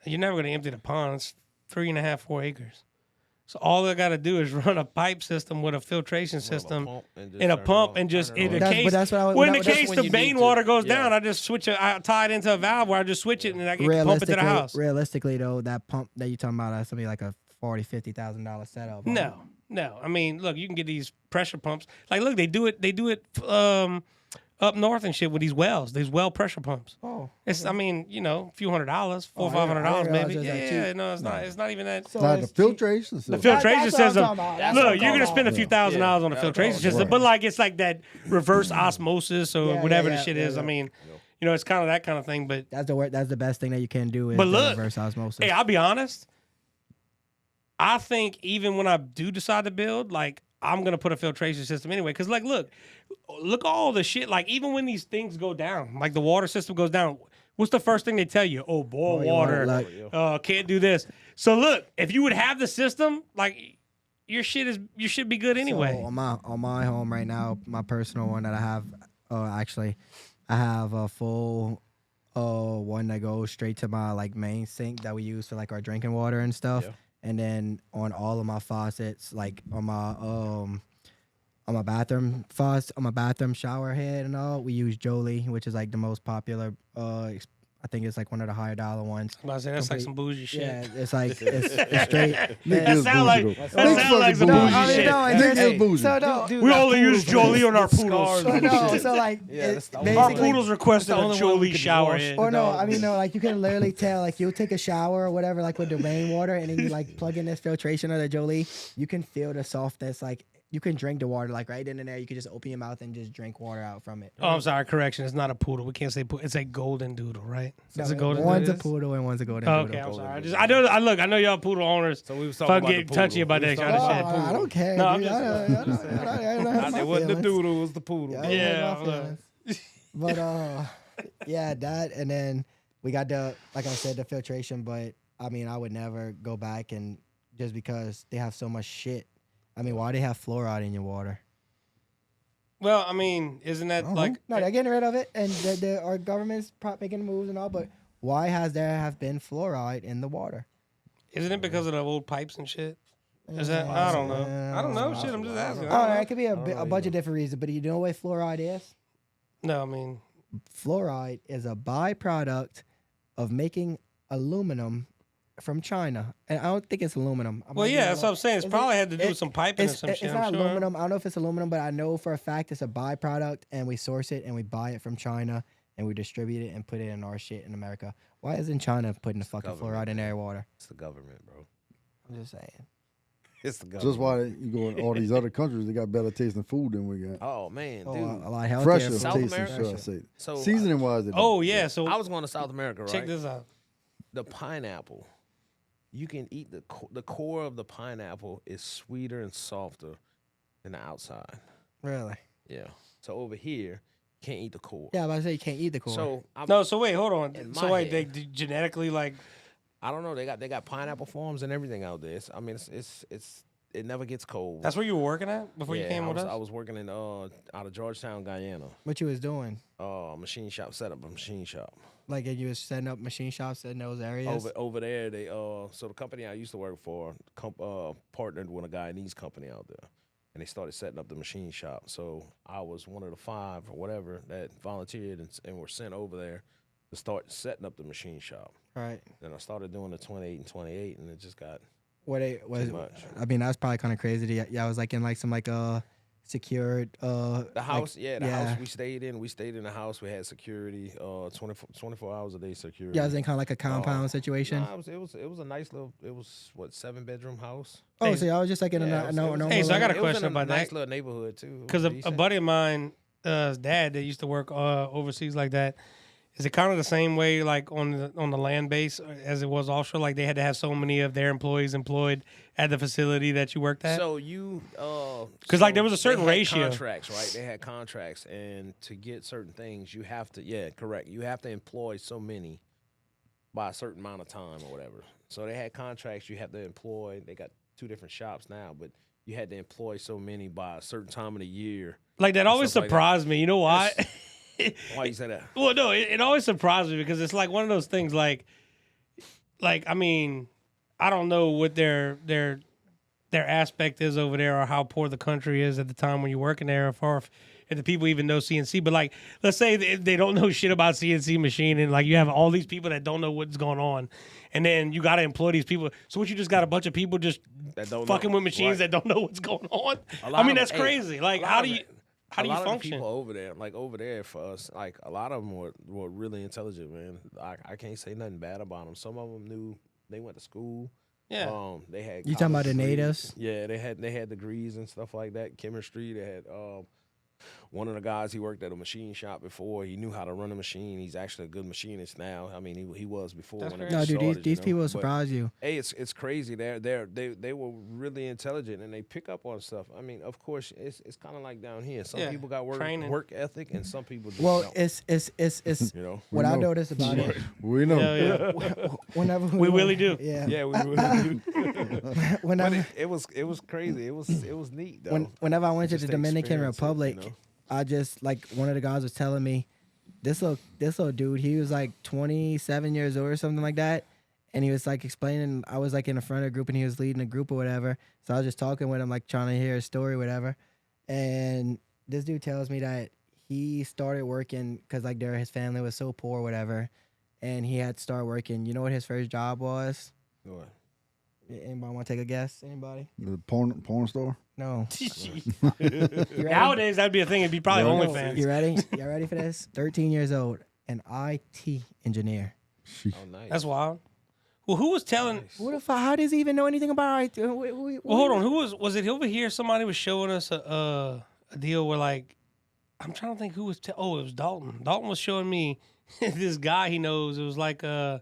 you're never gonna empty the pond. It's 3.5, 4 acres. So all I got to do is run a pipe system with a filtration system and a pump, and just in the But case that's what I was- when the that's case when the you main need to- water goes yeah. down, I just switch it. I tie it into a valve where I just switch it and I can pump it to the house. Realistically, though, that pump that you're talking about, that's gonna be like a $40,000-$50,000 setup. No. I mean, look, you can get these pressure pumps. Like, look, they do it up north and shit with these wells, these well pressure pumps. Oh, It's, I mean, a few $100, $400 or I didn't $500 realize maybe. it was that Yeah, cheap. no, it's not. It's not even that. so Not the it's cheap. filtration system. The filtration That's what I'm system. talking about. That's Look, what I'm you're gonna talking spend a about. few $1,000s on the filtration system, right. but like it's like that reverse osmosis or Yeah, whatever yeah, the shit yeah, is. yeah. I mean, it's kind of that kind of thing. But That's the best thing that you can do is But the look, reverse osmosis. hey, I'll be honest. I think even when I do decide to build, like I'm gonna put a filtration system anyway. Because like, look all the shit. Like even when these things go down, like the water system goes down, what's the first thing they tell you? Oh, boil Boil your water, water. like- Can't do this. So look, if you would have the system, like you should be good anyway. So on my home right now, my personal one that I have, actually, I have a full one that goes straight to my like main sink that we use for like our drinking water and stuff. Yeah. And then on all of my faucets, like on my bathroom faucet, on my bathroom shower head and all, we use Jolie, which is like the most popular. I think it's like one of the higher dollar ones. I'm about to say that's like some bougie shit. Yeah, it's like it's straight. Nigga That is sound like bougie, though. that Nigga sound like some fucking bougie bougie. shit. Nigga is bougie. So no, We only use Jolie on our poodles. so no, so like Yeah, that's the it, only Our basically, poodles requested That's the a only one we Jolie could shower wash. head. or no, I mean no, like you can literally tell, like you'll take a shower or whatever, like with the rainwater, and then you like plug in this filtration of the Jolie, you can feel the softness, like You can drink the water like right in and there. You can just open your mouth and just drink water out from it. Oh, I'm sorry. Correction. It's not a poodle. We can't say poodle. It's a golden doodle, right? No, It's a golden one's a doodle. poodle and one's a golden Oh, doodle. okay, I'm sorry. I know y'all poodle owners. So we was talking Fuck about get the touchy poodle. about We was that talking kind of about shit. the I don't care. No, I'm dude. just- It wasn't the doodle, it was the poodle. Yeah, Yeah, my feelings. But yeah, that and then we got the like I said the filtration. But I mean, I would never go back and just because they have so much shit. I mean, why they have fluoride in your water? Well, I mean, isn't that like no, they're getting rid of it, and our government's making moves and all. But why has there have been fluoride in the water? Isn't it because of the old pipes and shit? Is that I don't know. I don't know. Shit, I'm just asking. I don't know. It could be a bunch of different reasons, but you know what fluoride is? No, I mean, Fluoride is a byproduct of making aluminum from China, and I don't think it's aluminum. well, yeah, that's what I'm saying. It's Is probably it- had to do with some piping or It's, some it's shit. not I'm sure. aluminum. I don't know if it's aluminum, but I know for a fact it's a byproduct, and we source it and we buy it from China and we distribute it and put it in our shit in America. Why isn't China putting the fucking government, fluoride in their water? It's the government, bro. I'm just saying. It's the government. Just why you go in all these other countries, they got better tasting food than we got. Oh man, Oh, dude. a lot healthier. Fresher food. South tasting, America? should I say. So Seasoning wise, Oh yeah, so I was going to South America, right? check this out. The pineapple. You can eat the core of the pineapple is sweeter and softer than the outside. Really? Yeah. So over here, you can't eat the core. Yeah, but I say you can't eat the core. So No, so wait, hold on. In So my wait, they head. genetically like I don't know. They got pineapple farms and everything out there. I mean, it never gets cold. that's where you were working at before you Yeah, came with us. I was working in out of Georgetown, Guyana. What you was doing? Machine shop, set up a machine shop. Like you was setting up machine shops in those areas? Over there, they so the company I used to work for partnered with a Guyanese company out there, and they started setting up the machine shop. So I was one of the 5 or whatever that volunteered and were sent over there to start setting up the machine shop. Right. Then I started doing the 28 and 28, and it just got What it was? too much. I mean, that's probably kind of crazy. Yeah, I was like in like some like secured The house, like, the house we stayed in the house. We had security, 24 hours a day security. Yeah, I was in kind of like a compound situation. Nah, it was a nice little. It was 7-bedroom house. Oh, so I was just like in Yeah, a it no, was- no. Hey, so I got a It was question in about nice that. little neighborhood too. It was Because a decent. buddy of mine, dad, that used to work overseas like that. Is it kind of the same way, like on the land base as it was offshore? Like they had to have so many of their employees employed at the facility that you worked at. So you, 'Cause, like, there was a they certain had ratio. Contracts, right? They had contracts, and to get certain things, you have to. Yeah, correct. You have to employ so many by a certain amount of time or whatever. So they had contracts. You have to employ. They got 2 different shops now, but you had to employ so many by a certain time of the year. like that always stuff like that. surprised me. You know why? Why you say that? Well, no, it always surprised me because it's like one of those things. Like I mean, I don't know what their aspect is over there or how poor the country is at the time when you're working there, or if the people even know CNC. But like, let's say they don't know shit about CNC machine, and like you have all these people that don't know what's going on, and then you got to employ these people. So what you just got a bunch of people just That don't fucking know. with machines Right. that don't know what's going on. A lot I mean, of that's them- hey, crazy. Like, a how lot do of you it- how do a you lot of the function? people over there for us, like a lot of them were really intelligent, man. I can't say nothing bad about them. Some of them knew they went to school. Yeah. They had. You talking about college the degrees. natives? Yeah, they had degrees and stuff like that. Chemistry. They had. One of the guys, he worked at a machine shop before. He knew how to run a machine. He's actually a good machinist now. I mean, he was before. That's when great. it No, dude, started, these you know? people will But, surprise you. hey, it's crazy. They were really intelligent and they pick up on stuff. I mean, of course, it's kind of like down here. Some Yeah, people got training. work ethic and some people just Well, don't. it's You know, what I know. noticed about it. We know. Yeah, yeah. Whenever We really do. Yeah. yeah, we really do. But Whenever it was crazy. It was neat though. whenever I went to Just the to Dominican experience it, Republic, you know? I just like one of the guys was telling me this little dude, he was like 27 years old or something like that. And he was like explaining, I was like in the front of the group and he was leading a group or whatever. So I was just talking with him, like trying to hear his story or whatever. And this dude tells me that he started working because like his family was so poor or whatever. And he had to start working. You know what his first job was? What? Anybody want to take a guess? Anybody? The porn store. No. You ready? Nowadays, that'd be a thing. It'd be probably Yeah, I know. OnlyFans. You ready? You ready for this? 13 years old, an IT engineer. She, Oh, nice. That's wild. Well, who was telling? What if? How does he even know anything about it? Well, hold on. Who was it over here? Somebody was showing us a deal where like I'm trying to think who was. Oh, it was Dalton. Dalton was showing me this guy he knows. It was like I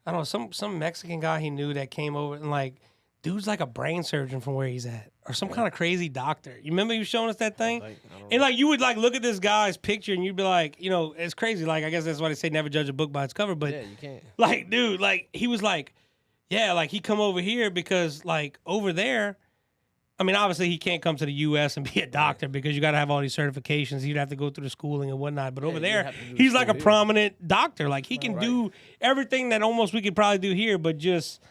don't know, some Mexican guy he knew that came over and like dude's like a brain surgeon from where he's at or some kind of crazy doctor. You remember he was showing us that thing? And like you would like look at this guy's picture and you'd be like, you know, it's crazy. Like I guess that's why they say never judge a book by its cover. But Yeah, you can't. like, dude, like he was like, yeah, like he come over here because like over there, I mean, obviously he can't come to the U.S. and be a doctor because you got to have all these certifications. You'd have to go through the schooling and whatnot. But over you there, have to do he's like a school here. prominent doctor. Like he can do everything that almost we could probably do here, but just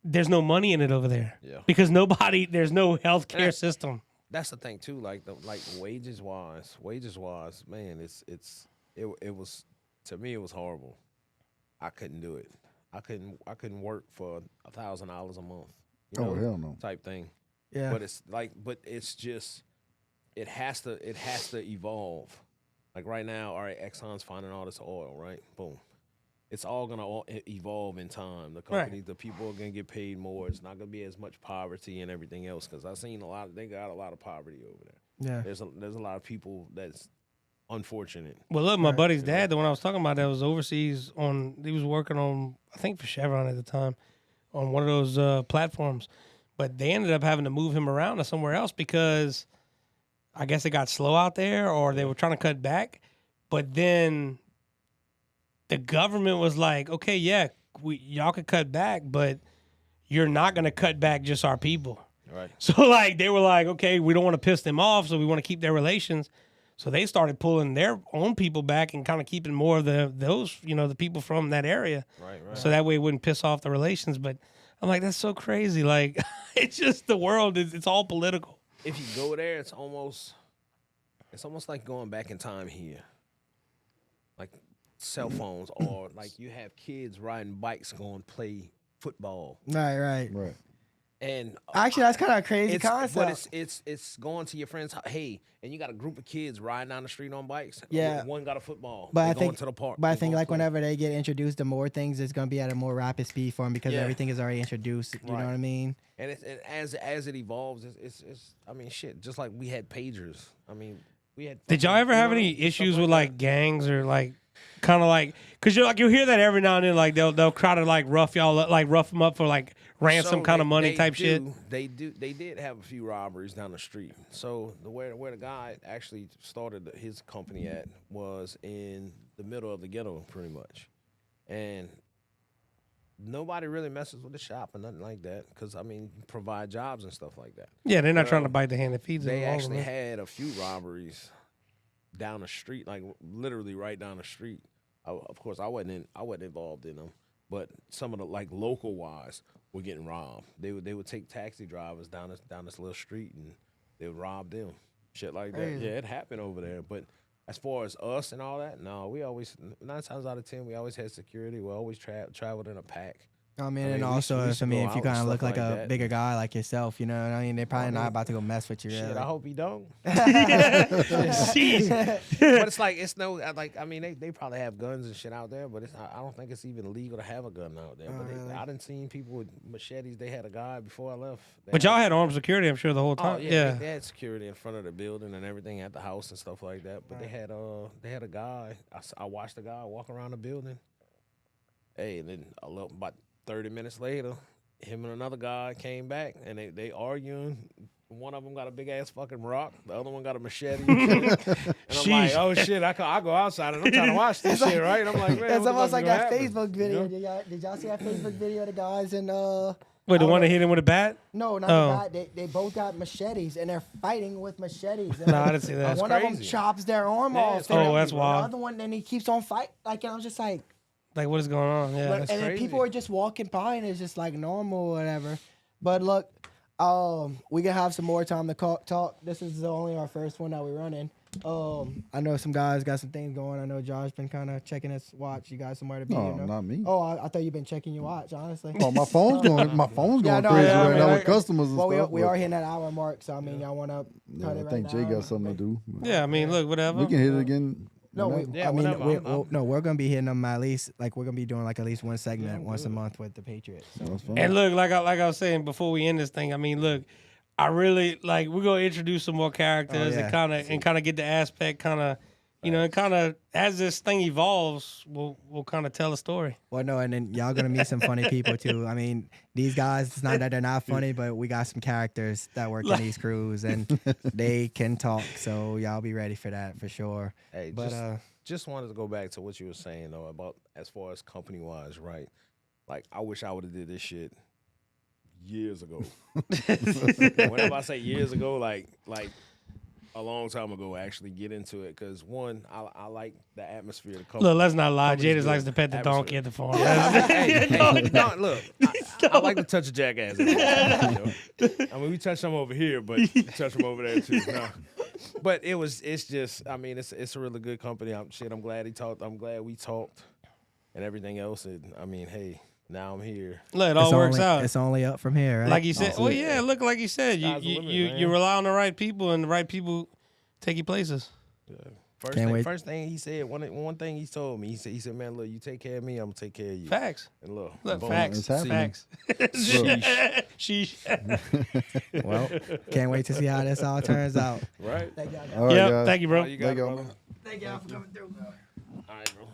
there's no money in it over there. Yeah. Because there's no healthcare system. That's the thing too. Like wages wise, man, it was to me it was horrible. I couldn't do it. I couldn't work for $1,000 a month. You know, Oh, hell no. type thing. Yeah. But it's just it has to evolve. Like right now, all right, Exxon's finding all this oil, right? Boom. It's all gonna evolve in time. The companies, the people are gonna get paid more. It's not gonna be as much poverty and everything else. Because I've seen they got a lot of poverty over there. Yeah. There's a lot of people that's unfortunate. Well, look, my buddy's dad, the one I was talking about that was overseas he was working on, I think for Chevron at the time, on one of those platforms. But they ended up having to move him around to somewhere else because I guess it got slow out there or they were trying to cut back. But then the government was like, okay, yeah, y'all could cut back, but you're not going to cut back just our people. Right. So, like, they were like, okay, we don't want to piss them off, so we want to keep their relations. So they started pulling their own people back and kind of keeping more of those, you know, the people from that area. Right. So that way it wouldn't piss off the relations. But I'm like, that's so crazy. Like, it's just the world, it's all political. If you go there, it's almost like going back in time here. Like cell phones, or like you have kids riding bikes going to play football. Right. Right. And Actually, that's kind of a crazy concept. But it's going to your friend's house. Hey, and you got a group of kids riding down the street on bikes. Yeah. One got a football. But They I going think to the park. But I They think going like to play. whenever they get introduced to more things, it's gonna be at a more rapid speed for them because Yeah. everything is already introduced. You know Right. what I mean? And as it evolves, it's I mean shit. Just like we had pagers. I mean we had. Did y'all fucking, ever you have know, any stuff issues like with that. like gangs or like kind of like, cause you'll hear that every now and then, like they'll try to like rough y'all up, like rough them up for like ransom So kind of money they type shit. They did have a few robberies down the street. So where the guy actually started his company at was in the middle of the ghetto, pretty much, and nobody really messes with the shop or nothing like that, because I mean, provide jobs and stuff like that. Yeah, they're not trying to Well, bite the hand that feeds them. They all of actually them. had a few robberies down the street, like literally right down the street. Of course, I wasn't involved in them, but some of the like local wise were getting robbed. They would take taxi drivers down this little street and they would rob them, shit like that. Crazy. Yeah, it happened over there. But as far as us and all that, no, we always 9 times out of 10 we always had security. We always traveled in a pack. I mean, I mean, and we also, used to if you go out kind of and look stuff like like a that. bigger guy like yourself, you know what I mean? They're probably not mean, about to go mess with you. Shit, Really. I hope he don't. Jeez. But it's like it's no like I mean they probably have guns and shit out there, but I don't think it's even legal to have a gun out there. But really? I didn't seen people with machetes. They had a guy before I left. They But had- y'all had armed security, I'm sure, the whole Oh time. yeah, they had security in front of the building and everything at the house and stuff like that. But they had a guy. I watched the guy walk around the building. Hey, and then about 30 minutes later, him and another guy came back and they arguing. One of them got a big ass fucking rock. The other one got a machete. And I'm like, Sheesh. oh shit, I go outside and I'm trying to watch this shit, right? And I'm like, man, It's what the almost fuck's like gonna that happen? Facebook video. You know? Did y'all see that Facebook video of the guys in Wait, the I one that don't hit him with a bat? No, not Oh. the guy. They both got machetes and they're fighting with machetes. And No, I didn't see that. one of them crazy. chops their arm Yeah, off. it's and Oh, the- that's wild. The other one, then he keeps on fighting. Like, and I was just like, Like, what is going on? Yeah. but, that's and then crazy. people are just walking by and it's just like normal or whatever. But look, we can have some more time to talk. This is only our first one that we're running. I know some guys got some things going. I know Josh been kind of checking his watch. You got somewhere to be? No, you know? not me. Oh, I thought you've been checking your watch, honestly. Oh, my phone's going. My phone's Yeah, going no, crazy yeah, I right mean, now I- with customers and Well, stuff. we but, are hitting that hour mark, so I mean, y'all want to yeah, cut it I right think Jay now? got something to do. Yeah, I mean, look, whatever. We can hit it again No, Whenever. I mean, whenever. no, we're gonna be hitting them at least. Like we're gonna be doing like at least one segment once a month with the Patriots. So. That's fine. And look, like I was saying before we end this thing, I mean, look, I really like we're gonna introduce some more characters yeah. and kind of get the aspect kind of, you know, and kind of as this thing evolves, we'll kind of tell a story. Well, no, and then y'all gonna meet some funny people too. I mean, these guys, it's not that they're not funny, but we got some characters that work in these crews, and they can talk. So y'all be ready for that for sure. Hey, But just wanted to go back to what you were saying though about as far as company wise, right? Like I wish I would have did this shit years ago. Whenever I say years ago, like a long time ago, actually get into it. Because one, I like the atmosphere of the company. Look, let's not lie. Company's Jadis good. likes to pet the Atmosphere. donkey at the farm. No, look, I like to touch a jackass. You know? I mean, we touch them over here, but we touch them over there too. No. But it's just, I mean, it's a really good company. I'm glad he talked. I'm glad we talked and everything else. And I mean, hey, now I'm here. Look, it all works out. It's only up from here, right? Like you said, That's well, it. yeah. Look, like you said, Sky's the limit, man. you rely on the right people, and the right people take you places. First thing he said, one thing he told me, he said, man, look, you take care of me, I'm gonna take care of you. Facts. And look, Look, boom. facts. It's happening. Facts. Sheesh. Well, can't wait to see how this all turns out. Right? All right, Yep. guys. Thank you, bro. You got Thank it, y'all, brother. man. Thank y'all for coming through. All right, bro.